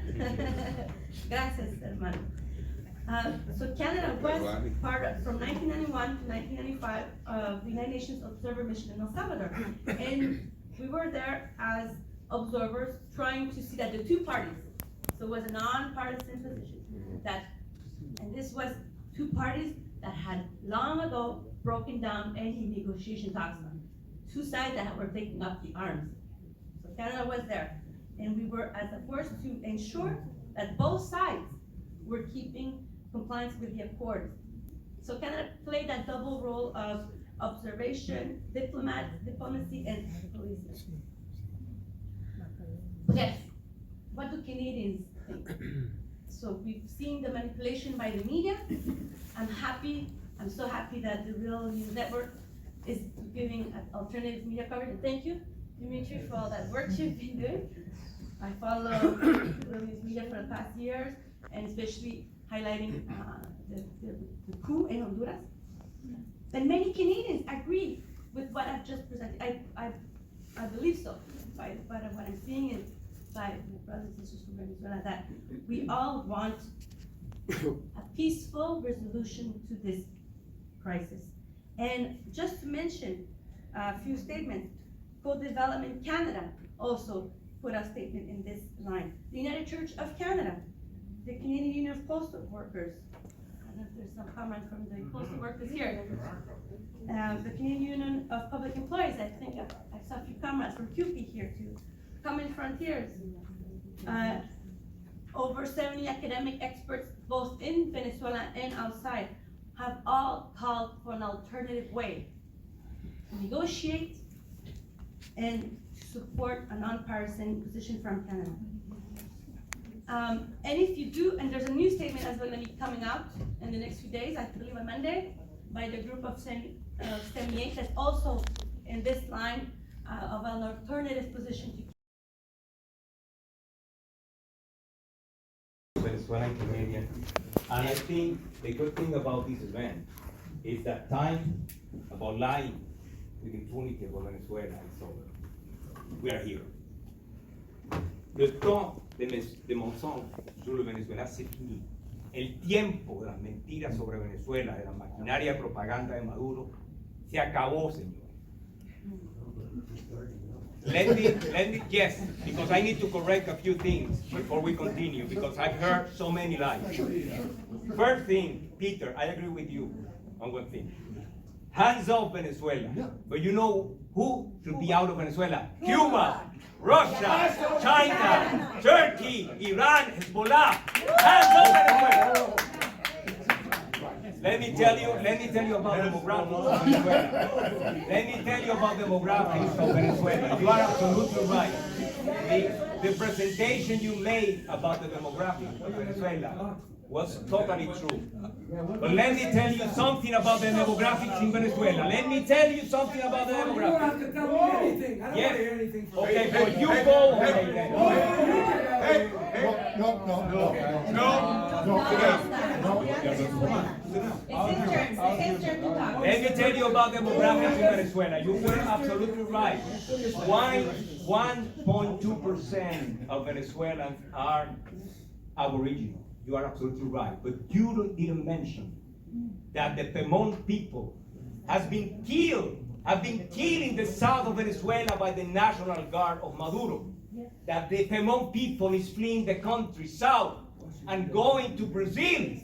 Gracias, hermano. So Canada was part of, from 1991 to 1995, of the United Nations Observer Mission in El Salvador. And we were there as observers trying to see that the two parties, so it was a non-partisan position, and this was two parties that had long ago broken down any negotiation talks on. Two sides that were taking up the arms. So Canada was there. And we were as a force to ensure that both sides were keeping compliance with the accord. So Canada played that double role of observation, diplomacy, and policing. Okay, what do Canadians think? So we've seen the manipulation by the media. I'm so happy that the Real News Network is giving an alternative media coverage. And thank you, Dimitri, for all that work you've been doing. I follow Real News Media for the past years, and especially highlighting the coup in Honduras. And many Canadians agree with what I've just presented. I believe so, by what I'm seeing is by my brothers and sisters from Venezuela, that we all want a peaceful resolution to this crisis. And just to mention a few statements, Co-Development Canada also put a statement in this line. The United Church of Canada, the Canadian Union of Postal Workers, I don't know if there's some comment from the postal workers here. The Canadian Union of Public Employees, I think I saw a few comments from CUPE here too. Common Frontiers, over 70 academic experts, both in Venezuela and outside, have all called for an alternative way to negotiate and support a non-partisan position from Canada. And if you do, and there's a new statement that's going to be coming out in the next few days, I believe on Monday, by the group of 78 that's also in this line of an alternative position to Venezuelan Canadian. And I think the good thing about this event is that time about lying with impunity about Venezuela is over. We are here. Le temps de mensonges sur le Venezuela, c'est fini. El tiempo de las mentiras sobre Venezuela, de la maquinaria de propaganda de Maduro, se acabó, señor. Let me, yes, because I need to correct a few things before we continue, because I've heard so many lies. First thing, Peter, I agree with you on one thing. Hands off Venezuela. But you know who should be out of Venezuela? Cuba, Russia, China, Turkey, Iran, Hezbollah. Hands off Venezuela. Let me tell you about demographics of Venezuela. Let me tell you about demographics of Venezuela. You are absolutely right. The presentation you made about the demographics of Venezuela was totally true. But let me tell you something about the demographics in Venezuela. Let me tell you something about the demographics. You don't have to tell me anything. I don't Yes. want to hear anything from Okay, you. but you go ahead then. Let me tell you about demographics in Venezuela. You were absolutely right. 1.2% of Venezuelans are Aboriginal. You are absolutely right. But you didn't mention that the Pemon people have been killed in the south of Venezuela by the National Guard of Maduro. That the Pemon people is fleeing the country south and going to Brazil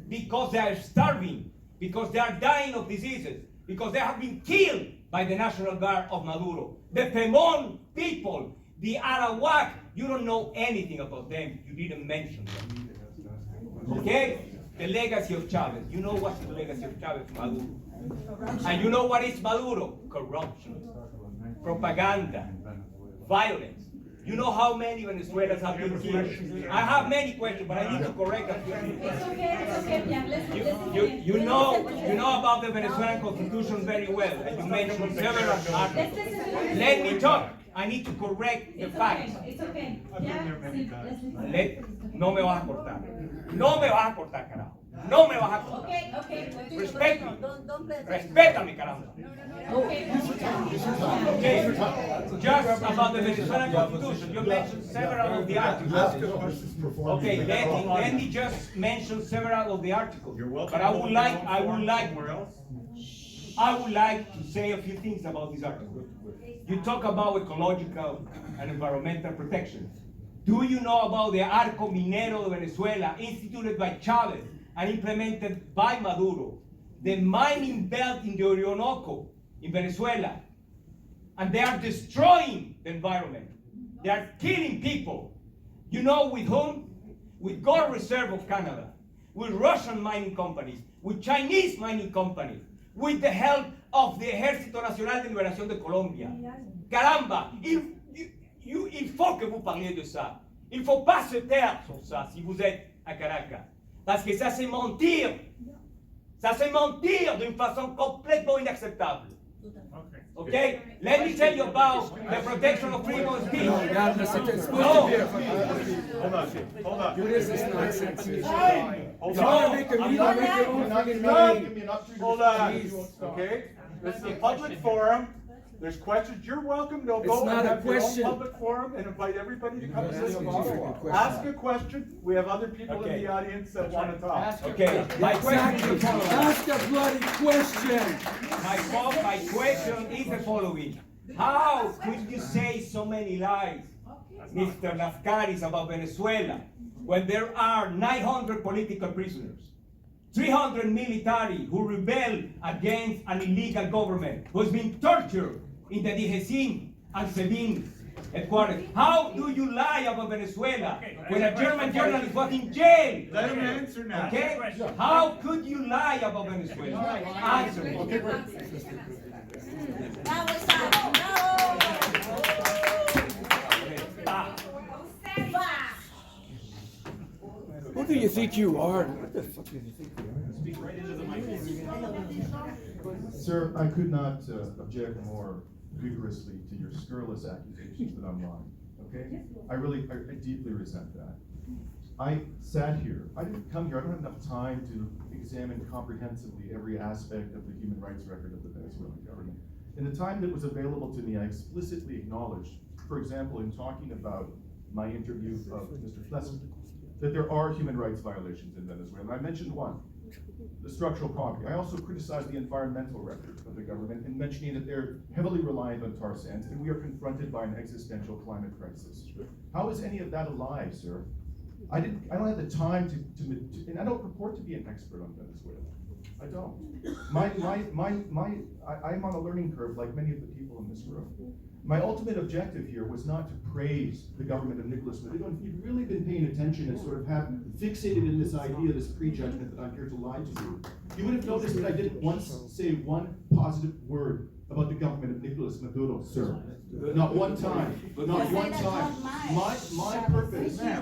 because they are starving, because they are dying of diseases, because they have been killed by the National Guard of Maduro. The Pemon people, the Arawak, you don't know anything about them. You didn't mention them. Okay? The legacy of Chavez. You know what's the legacy of Chavez? Maduro. And you know what is Maduro? Corruption, propaganda, violence. You know how many Venezuelans have been killed? I have many questions, but I need to correct a few things. It's okay, Pian. You know about the Venezuelan constitution very well, and you mentioned several articles. Let me talk. I need to correct the facts. It's okay. No me vas a cortar. No me vas a cortar, carajo. No me vas a cortar. Okay. Respect me. Don't play. Respétame, caramba. Okay. Okay, just about the Venezuelan constitution, you mentioned several of the articles. Okay, let me just mention several of the articles. But I would like to say a few things about these articles. You talk about ecological and environmental protection. Do you know about the Arco Minero de Venezuela, instituted by Chavez and implemented by Maduro? The mining belt in the Orinoco in Venezuela. And they are destroying the environment. They are killing people. You know with whom? With Gold Reserve of Canada, with Russian mining companies, with Chinese mining companies, with the help of the Ejército Nacional de Liberación de Colombia. Caramba, il faut que vous parliez de ça. Il ne faut pas se taire sur ça si vous êtes à Caracas. Parce que ça c'est mentir. Ça c'est mentir d'une façon complètement inacceptable. Okay? Let me tell you about the protection of freedom of speech. Hold on. Do this is nonsense. Hold on. Make your own friggin' meeting. Hold on, okay? This is a public forum. There's questions. You're welcome to It's go not and a have your own question. public forum and invite everybody to come to That's this a meeting. freaking question. Ask a question. We have other people in Okay. the audience that want to talk. Okay, my question is the following. Ask a bloody question. My question is the following. How could you say so many lies, Mr. Lafcaris, about Venezuela, when there are 900 political prisoners, 300 military who rebel against an illegal government, who has been tortured in the Dijesin and Sebin headquarters? How do you lie about Venezuela when a German journalist was in jail? Let him answer now. Okay? How could you lie about Venezuela? Answer me. Okay, great. That was Who do you think you are? What the fuck do you think you are? Sir, I could not object more vigorously to your scurrilous accusations that I'm lying, okay? I deeply resent that. I sat here, I didn't come here, I don't have enough time to examine comprehensively every aspect of the human rights record of the Venezuelan government. In the time that was available to me, I explicitly acknowledged, for example, in talking about my interview of Mr. Flesser, that there are human rights violations in Venezuela. I mentioned one, the structural poverty. I also criticized the environmental record of the government in mentioning that they're heavily reliant on tar sands and we are confronted by an existential climate crisis. How is any of that a lie, sir? I don't have the time and I don't purport to be an expert on Venezuela. I don't. I'm on a learning curve like many of the people in this room. My ultimate objective here was not to praise the government of Nicolas Maduro. If you've really been paying attention and sort of have fixated in this idea, this prejudgment that I'm here to lie to you, you would have noticed that I didn't once say one positive word about the government of Nicolas Maduro, sir. Not one time. Not one time.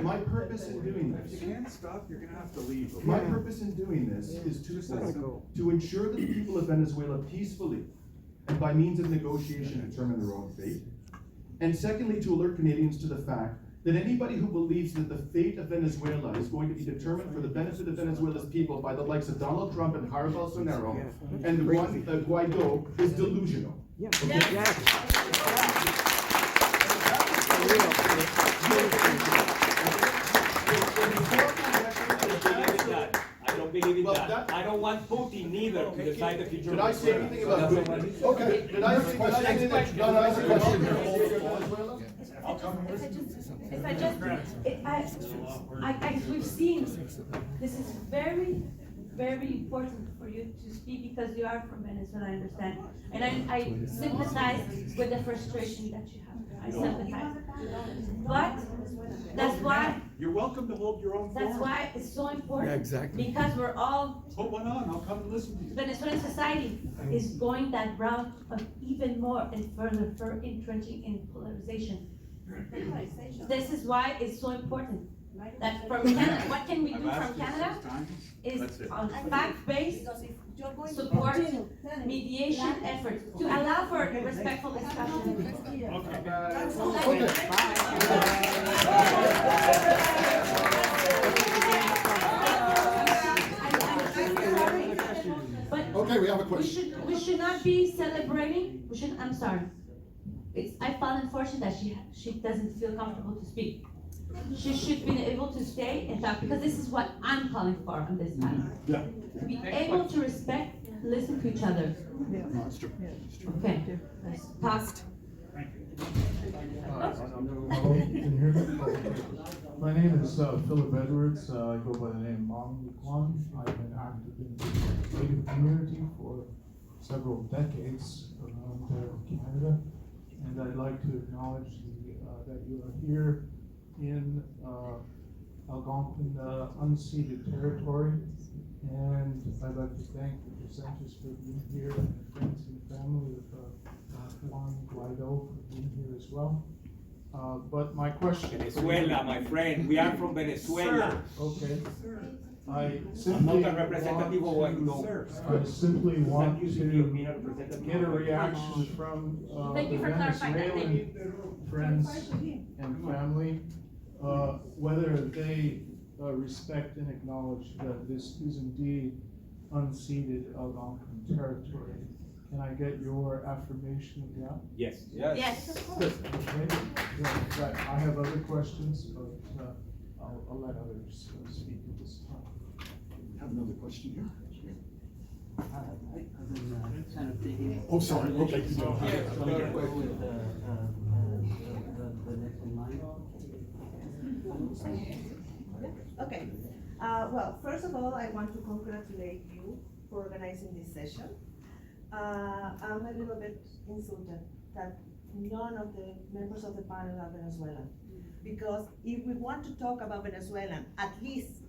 My purpose in doing this. If you can't stop, you're gonna have to leave. Okay? My purpose in doing this is twofold. To ensure that the people of Venezuela peacefully and by means of negotiation determine their own fate. And secondly, to alert Canadians to the fact that anybody who believes that the fate of Venezuela is going to be determined for the benefit of Venezuela's people by the likes of Donald Trump and Jair Bolsonaro and Juan Guaidó is delusional. Okay? I don't believe in Well, that. I don't want Putin neither to decide the future. Did I say anything about Putin? Okay, did I say anything that, no, I have a question here. We've seen, this is very, very important for you to speak because you are from Venezuela, I understand. And I sympathize with the frustration that you have. I sympathize. But that's why. You're welcome to hold your own forum. That's why it's so important. Because we're all. Put one on, I'll come and listen to you. Venezuelan society is going that route of even more and further entrenching in polarization. This is why it's so important that from Canada, what can we do from Canada is on fact-based support, mediation efforts to allow for respectful discussion. Okay, we have a question. We should not be celebrating. I'm sorry. I found unfortunate that she doesn't feel comfortable to speak. She should be able to stay and talk because this is what I'm calling for on this time. Yeah. To be able to respect, listen to each other. No, it's true. Okay. Let's talk. Can you hear me? My name is Philip Edwards. I go by the name Mom Kwan. I've been active in the Native community for several decades around Canada, and I'd like to acknowledge that you are here in Algonquin unceded territory, and I'd like to thank the presenters for being here and the friends and family of Juan Guaidó for being here as well. But my question. Venezuela, my friend. We are from Venezuela. Okay. I'm not a representative of Guaidó. I simply want to get a reaction from the Venezuelan friends and family, whether they respect and acknowledge that this is indeed unceded Algonquin territory. Can I get your affirmation of that? Yes. Yes. Okay. Yeah, I have other questions, but I'll let others speak at this time. I have another question here. Oh, sorry. Okay. Okay. Well, first of all, I want to congratulate you for organizing this session. I'm a little bit insulted that none of the members of the panel are Venezuelan. Because if we want to talk about Venezuelan, at least,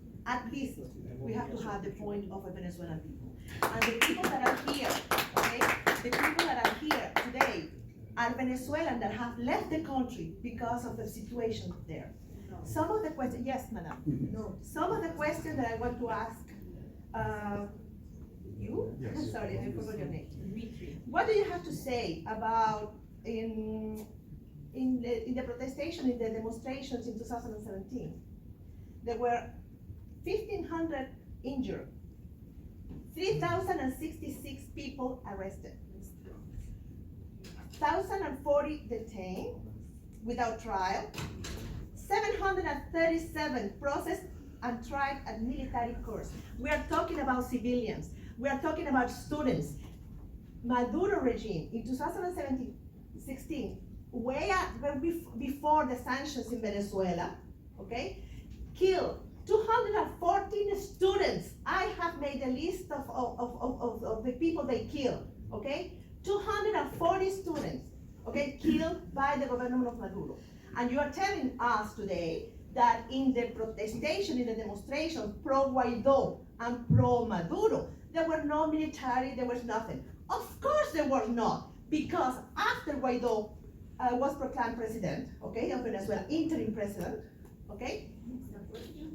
we have to have the point of a Venezuelan people. And the people that are here, okay, the people that are here today are Venezuelan that have left the country because of the situation there. Some of the questions, yes, madam. Some of the questions that I want to ask, you? Yes. Sorry, I forgot your name. What do you have to say about in the protestation, in the demonstrations in 2017? There were 1,500 injured, 3,066 people arrested, 1,040 detained without trial, 737 processed and tried at military courts. We are talking about civilians. We are talking about students. Maduro regime in 2016, before the sanctions in Venezuela, okay, killed 214 students. I have made a list of the people they killed, okay? 240 students, okay, killed by the government of Maduro. And you are telling us today that in the protestation, in the demonstration, pro-Guaidó and pro-Maduro, there were no military, there was nothing. Of course there was not, because after Guaidó was proclaimed president, okay, of Venezuela, interim president, okay?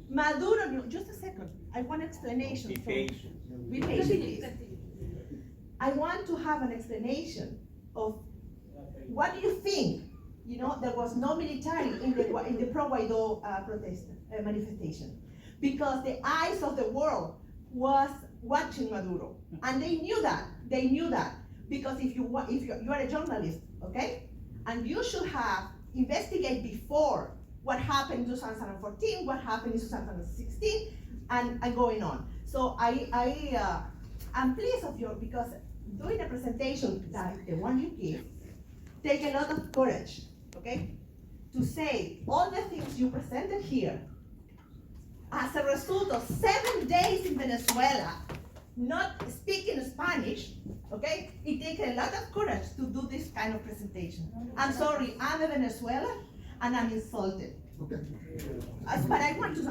Maduro, just a second, I want explanation. Be patient. Be patient, please. I want to have an explanation of what do you think? You know, there was no military in the pro-Guaidó protest manifestation, because the eyes of the world was watching Maduro, and they knew that. They knew that because if you are a journalist, okay, and you should have investigated before what happened in 2014, what happened in 2016, and going on. So I'm pleased of you because doing a presentation like the one you give, take a lot of courage, okay, to say all the things you presented here as a result of 7 days in Venezuela, not speaking Spanish, okay? It takes a lot of courage to do this kind of presentation. I'm sorry, I'm a Venezuelan and I'm insulted. Okay. But I want a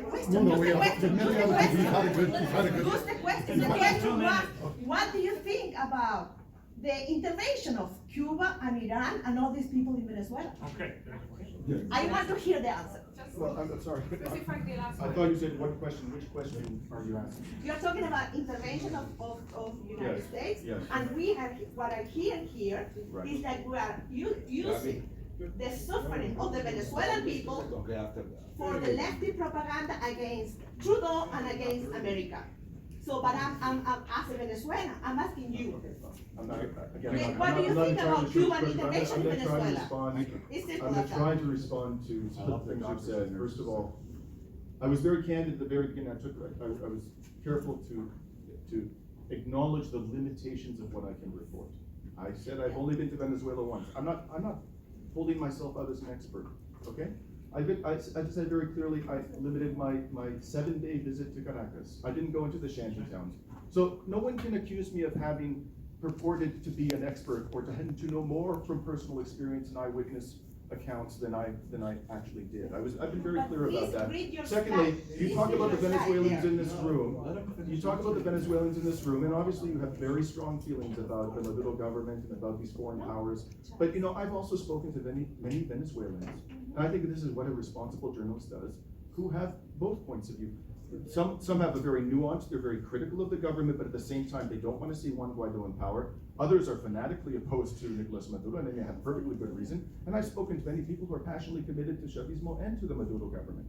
question. No, we have Just many other things. You've had a good. Just the question. The question was, what do you think about the intervention of Cuba and Iran and all these people in Venezuela? Okay. I want to hear the answer. Well, I'm sorry. I thought you said what question, which question are you asking? You're talking about intervention of United Yes, States, yes. and we have, what I hear here Right. is that we are using the suffering of the Venezuelan people for the lefty propaganda against Trudeau and against America. So, but I'm as a Venezuelan, I'm asking you. I'm not, again, Wait, I'm what not- do you I'm not think entirely about sure, Cuban but intervention in I'm gonna try to Venezuela? respond. It's simple I'm as that. trying to respond to some of the things you've said. First of all, I was very candid at the very beginning. I was careful to acknowledge the limitations of what I can report. I said I've only been to Venezuela once. I'm not holding myself out as an expert, okay? I just said very clearly, I limited my 7-day visit to Caracas. I didn't go into the shanty towns. So no one can accuse me of having purported to be an expert or to know more from personal experience and eyewitness accounts than I actually did. I've been very clear about that. Secondly, you talk about the Venezuelans in this room. You talk about the Venezuelans in this room, and obviously you have very strong feelings about the Maduro government and about these foreign powers. But you know, I've also spoken to many Venezuelans, and I think this is what a responsible journalist does, who have both points of view. Some have a very nuanced, they're very critical of the government, but at the same time, they don't want to see Juan Guaidó in power. Others are fanatically opposed to Nicolas Maduro, and they may have perfectly good reason. And I've spoken to many people who are passionately committed to Chavismo and to the Maduro government.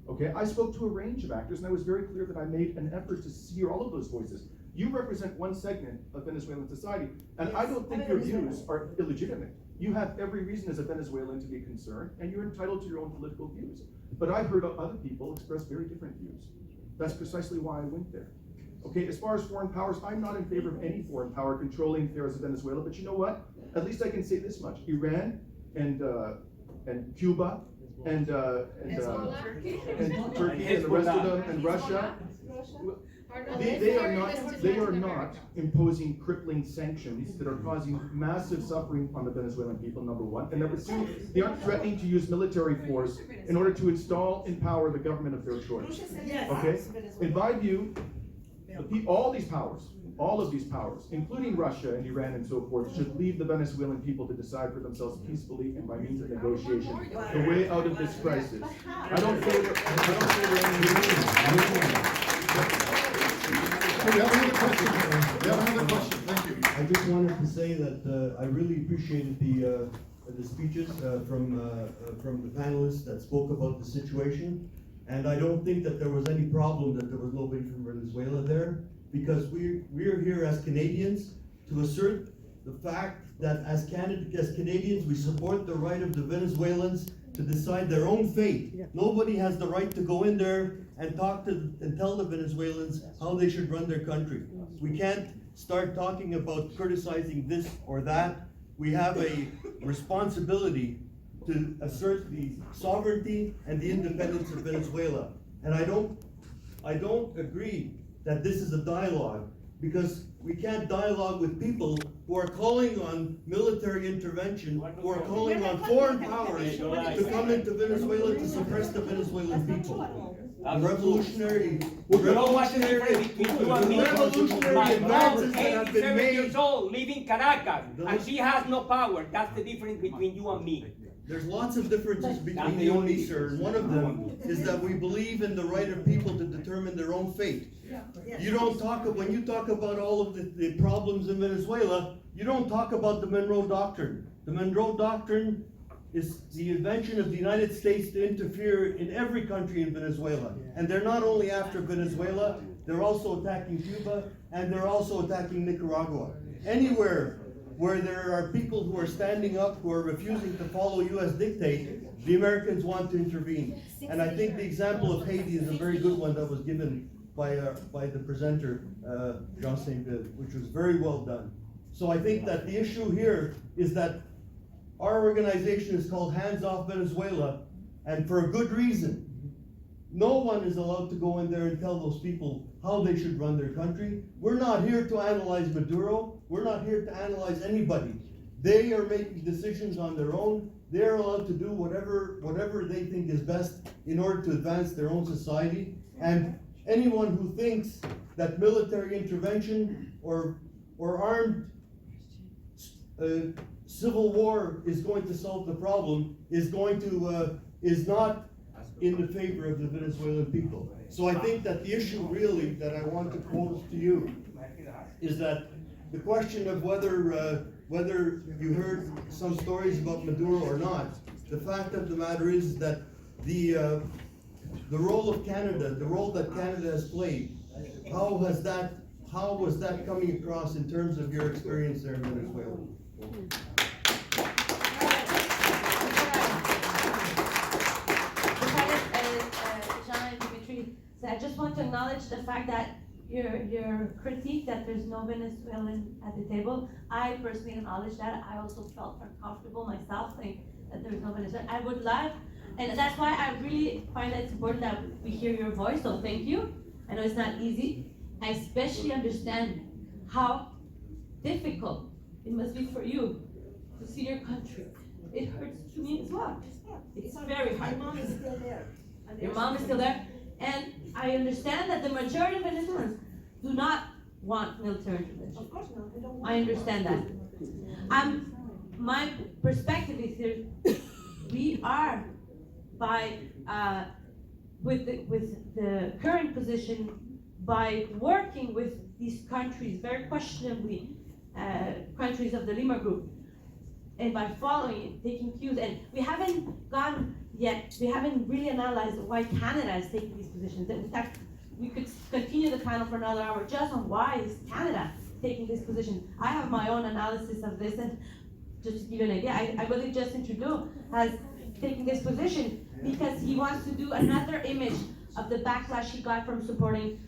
Okay, I spoke to a range of actors, and I was very clear that I made an effort to hear all of those voices. You represent one segment of Venezuelan society, and I don't think your views are illegitimate. You have every reason as a Venezuelan to be concerned, and you're entitled to your own political views. But I heard other people express very different views. That's precisely why I went there. Okay, as far as foreign powers, I'm not in favor of any foreign power controlling affairs of Venezuela, but you know what? At least I can say this much. Iran and Cuba and Turkey and the rest of them and Russia, they are not imposing crippling sanctions that are causing massive suffering on the Venezuelan people, number one. And number two, they aren't threatening to use military force in order to install in power the government of their choice. Okay? In my view, all of these powers, including Russia and Iran and so forth, should leave the Venezuelan people to decide for themselves peacefully and by means of negotiation the way out of this crisis. I don't favor We have another question. We have another question. Thank you. I just wanted to say that I really appreciated the speeches from the panelists that spoke about the situation. And I don't think that there was any problem that there was nobody from Venezuela there, because we're here as Canadians to assert the fact that as Canadians, we support the right of the Venezuelans to decide their own fate. Nobody has the right to go in there and talk to and tell the Venezuelans how they should run their country. We can't start talking about criticizing this or that. We have a responsibility to assert the sovereignty and the independence of Venezuela. And I don't agree that this is a dialogue, because we can't dialogue with people who are calling on military intervention, who are calling on foreign powers to come into Venezuela to suppress the Venezuelan people. The revolutionary advances that have been 87 made. years old, living in Caracas, and she has no power. That's the difference between you and me. There's lots of differences between you and me, sir, and one of them is that we believe in the right of people to determine their own fate. You don't talk, when you talk about all of the problems in Venezuela, you don't talk about the Monroe Doctrine. The Monroe Doctrine is the invention of the United States to interfere in every country in Venezuela. And they're not only after Venezuela, they're also attacking Cuba, and they're also attacking Nicaragua. Anywhere where there are people who are standing up, who are refusing to follow US dictate, the Americans want to intervene. And I think the example of Haiti is a very good one that was given by the presenter, Jean Saint-Ville, which was very well done. So I think that the issue here is that our organization is called Hands Off Venezuela, and for a good reason. No one is allowed to go in there and tell those people how they should run their country. We're not here to analyze Maduro. We're not here to analyze anybody. They are making decisions on their own. They're allowed to do whatever they think is best in order to advance their own society. And anyone who thinks that military intervention or armed civil war is going to solve the problem is not in the favor of the Venezuelan people. So I think that the issue really that I want to pose to you is that the question of whether you heard some stories about Maduro or not, the fact of the matter is that the role of Canada, the role that Canada has played, how was that coming across in terms of your experience there in Venezuela? I just want to acknowledge the fact that your critique that there's no Venezuelan at the table. I personally acknowledge that. I also felt uncomfortable myself saying that there's no Venezuelan. I would love, and that's why I really find that it's important that we hear your voice, so thank you. I know it's not easy. I especially understand how difficult it must be for you to see your country. It hurts to me as well. It's very hard. My mom is still there. Your mom is still there. And I understand that the majority of Venezuelans do not want military intervention. Of course not. They don't want I understand that. My perspective is here. We are with the current position, by working with these countries, very questionably countries of the Lima Group, and by following, taking cues, and we haven't gone yet, we haven't really analyzed why Canada is taking these positions. In fact, we could continue the panel for another hour just on why is Canada taking this position. I have my own analysis of this, and just to give you an idea, I believe Justin Trudeau has taken this position because he wants to do another image of the backlash he got from supporting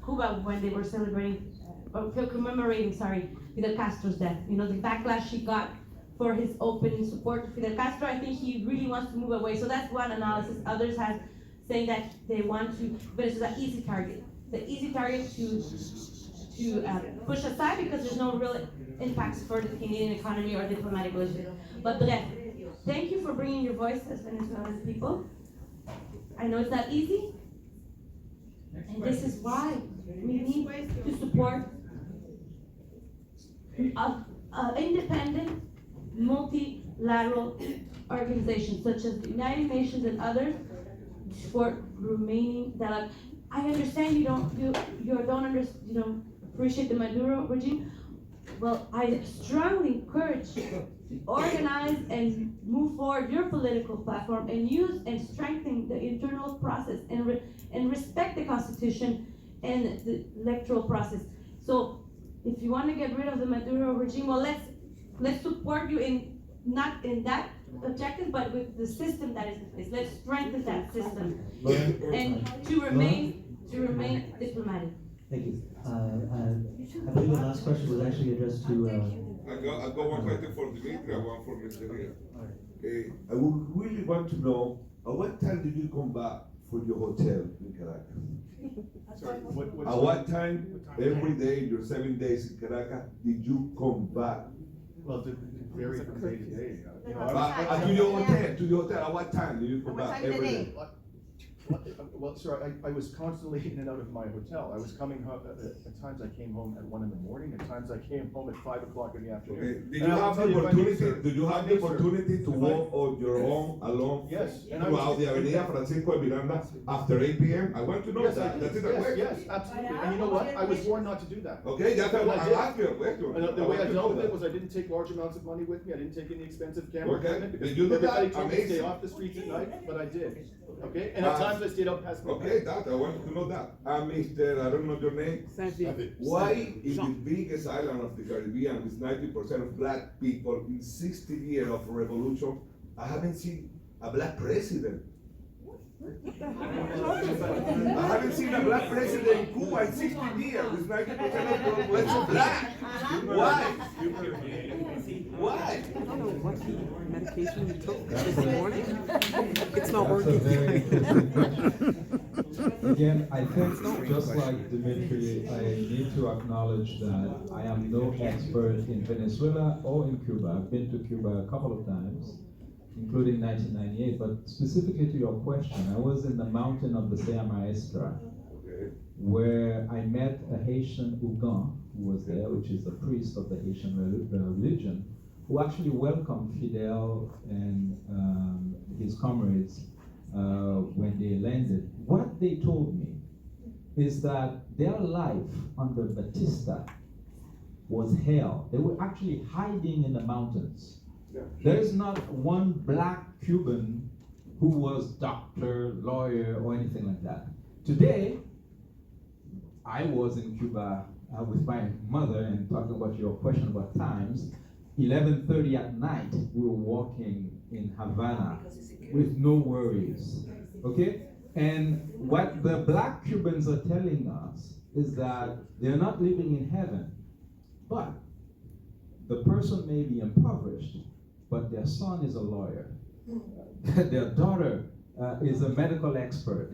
Cuba when they were celebrating, or commemorating, Fidel Castro's death. You know, the backlash he got for his open support to Fidel Castro. I think he really wants to move away. So that's one analysis. Others have saying that they want to, but it's an easy target. The easy target to push aside because there's no real impacts for the Canadian economy or diplomatic relations. But bref, thank you for bringing your voice as Venezuelan people. I know it's not easy, and this is why we need to support independent, multilateral organizations such as the United Nations and others for remaining dialogue. I understand you don't appreciate the Maduro regime. Well, I strongly encourage to organize and move forward your political platform and use and strengthen the internal process and respect the Constitution and the electoral process. So if you want to get rid of the Maduro regime, well, let's support you in not in that objectives, but with the system that is in place. Let's strengthen that system and to remain diplomatic. Thank you. I believe the last question was actually addressed to. I got one question for Dimitri, one for Mr. Ria. I would really want to know, at what time did you come back for your hotel in Caracas? Sorry, At what time, every day, your 7 days in Caracas, did you come back? Well, it varies from day to day. You know, To your hotel, at what time did you come back every day? Well, sir, I was constantly in and out of my hotel. I was coming home, at times I came home at 1 in the morning, at times I came home at 5 o'clock in the afternoon. Okay. Did you have the opportunity to walk on your own alone? Yes. Throughout the Avenida Francisco de Miranda after 8 p.m.? I want to know Yes, that. That's it, yes, absolutely. And you know what? I was warned not to do that. Okay, that's what I'm asking a question. And the way I dealt with it was I didn't take large amounts of money with me. I didn't take any expensive camera equipment. Did you do Everybody that? told me to stay Amazing. off the streets at night, but I did. Okay, and at times I stayed up past midnight. Okay, that I wanted to know that. Mr. I don't know your name. Why is the biggest island of the Caribbean with 90% of black people in 60 years of revolution? I haven't seen a black president. I haven't seen a black president in Cuba in 60 years with 90% of the population black. Why? Why? I don't know what medication you took this morning. It's not That's a working. very Again, I think just like Dimitri, I need to acknowledge that I am no expert in Venezuela or in Cuba. I've been to Cuba a couple of times, including 1998, but specifically to your question, I was in the mountain of the Sea Maestra, where I met a Haitian Ougan who was there, which is the priest of the Haitian religion, who actually welcomed Fidel and his comrades when they landed. What they told me is that their life under Batista was hell. They were actually hiding in the mountains. There is not one black Cuban who was doctor, lawyer, or anything like that. Today, I was in Cuba with my mother, and talking about your question about times, 11:30 at night, we were walking in Havana with no worries, okay? And what the black Cubans are telling us is that they're not living in heaven, but the person may be impoverished, but their son is a lawyer. Their daughter is a medical expert,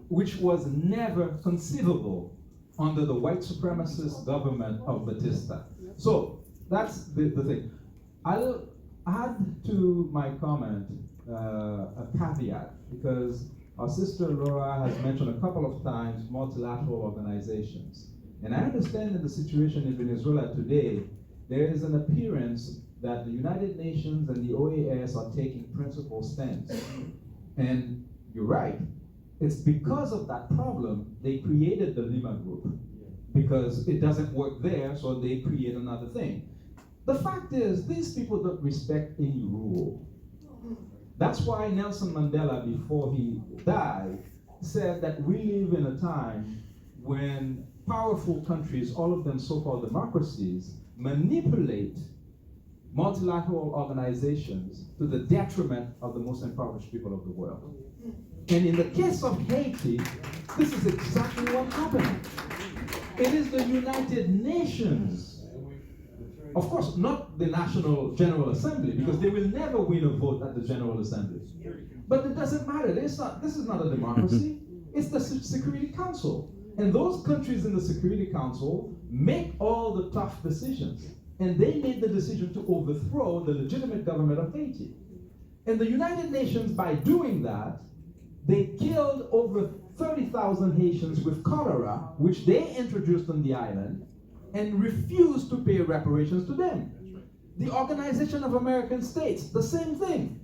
which was never conceivable under the white supremacist government of Batista. So that's the thing. I'll add to my comment a caveat, because our sister Laura has mentioned a couple of times multilateral organizations. And I understand in the situation in Venezuela today, there is an appearance that the United Nations and the OAS are taking principled stance. And you're right, it's because of that problem they created the Lima Group, because it doesn't work there, so they create another thing. The fact is, these people don't respect any rule. That's why Nelson Mandela, before he died, said that we live in a time when powerful countries, all of them so-called democracies, manipulate multilateral organizations to the detriment of the most impoverished people of the world. And in the case of Haiti, this is exactly what happened. It is the United Nations, of course, not the National General Assembly, because they will never win a vote at the General Assembly. But it doesn't matter. This is not a democracy. It's the Security Council. And those countries in the Security Council make all the tough decisions. And they made the decision to overthrow the legitimate government of Haiti. And the United Nations, by doing that, they killed over 30,000 Haitians with cholera, which they introduced on the island, and refused to pay reparations to them. The Organization of American States, the same thing.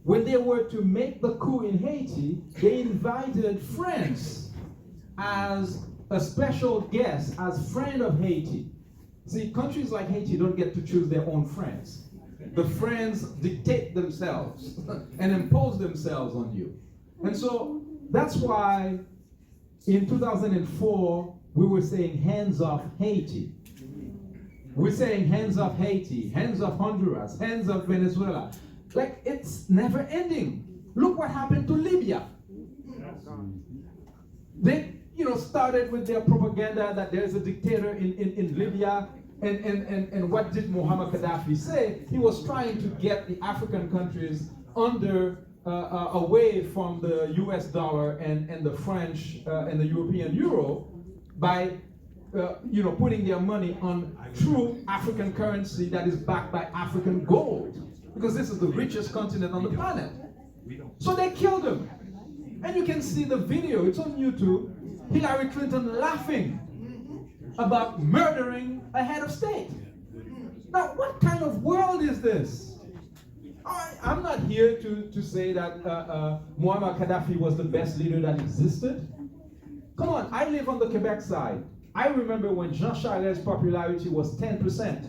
When they were to make the coup in Haiti, they invited France as a special guest, as friend of Haiti. See, countries like Haiti don't get to choose their own friends. The friends dictate themselves and impose themselves on you. And so that's why in 2004, we were saying hands off Haiti. We're saying hands off Haiti, hands off Honduras, hands off Venezuela. Like, it's never ending. Look what happened to Libya. They, started with their propaganda that there's a dictator in Libya. And what did Muammar Gaddafi say? He was trying to get the African countries away from the US dollar and the French and the European euro by putting their money on true African currency that is backed by African gold. Because this is the richest continent on the planet. So they killed him. And you can see the video, it's on YouTube. Hillary Clinton laughing about murdering a head of state. Now, what kind of world is this? I'm not here to say that Muammar Gaddafi was the best leader that existed. Come on, I live on the Quebec side. I remember when Jean Charest's popularity was 10%.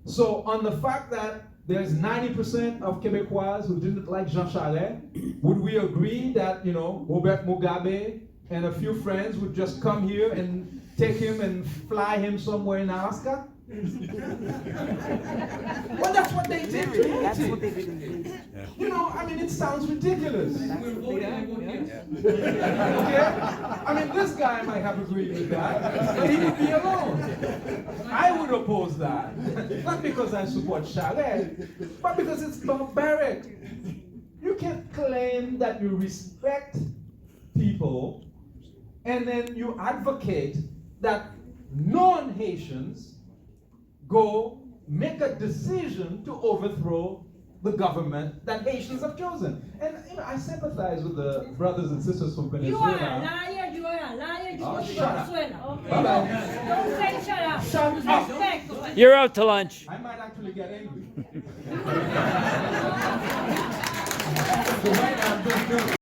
So on the fact that there's 90% of Quebecois who didn't like Jean Charest, would we agree that, Robert Mugabe and a few friends would just come here and take him and fly him somewhere in Alaska? Well, that's what they did to Haiti. That's what they did in Haiti. It sounds ridiculous. Okay? This guy might have agreed with that, but he would be alone. I would oppose that. Not because I support Charest, but because it's barbaric. You can't claim that you respect people and then you advocate that non-Haitians go make a decision to overthrow the government that Haitians have chosen. And I sympathize with the brothers and sisters from Venezuela. You are a liar, you are a liar, you go to shut up. Venezuela. Bye-bye. Don't say shut up. Shut up. Respect. You're out to lunch. I might actually get angry.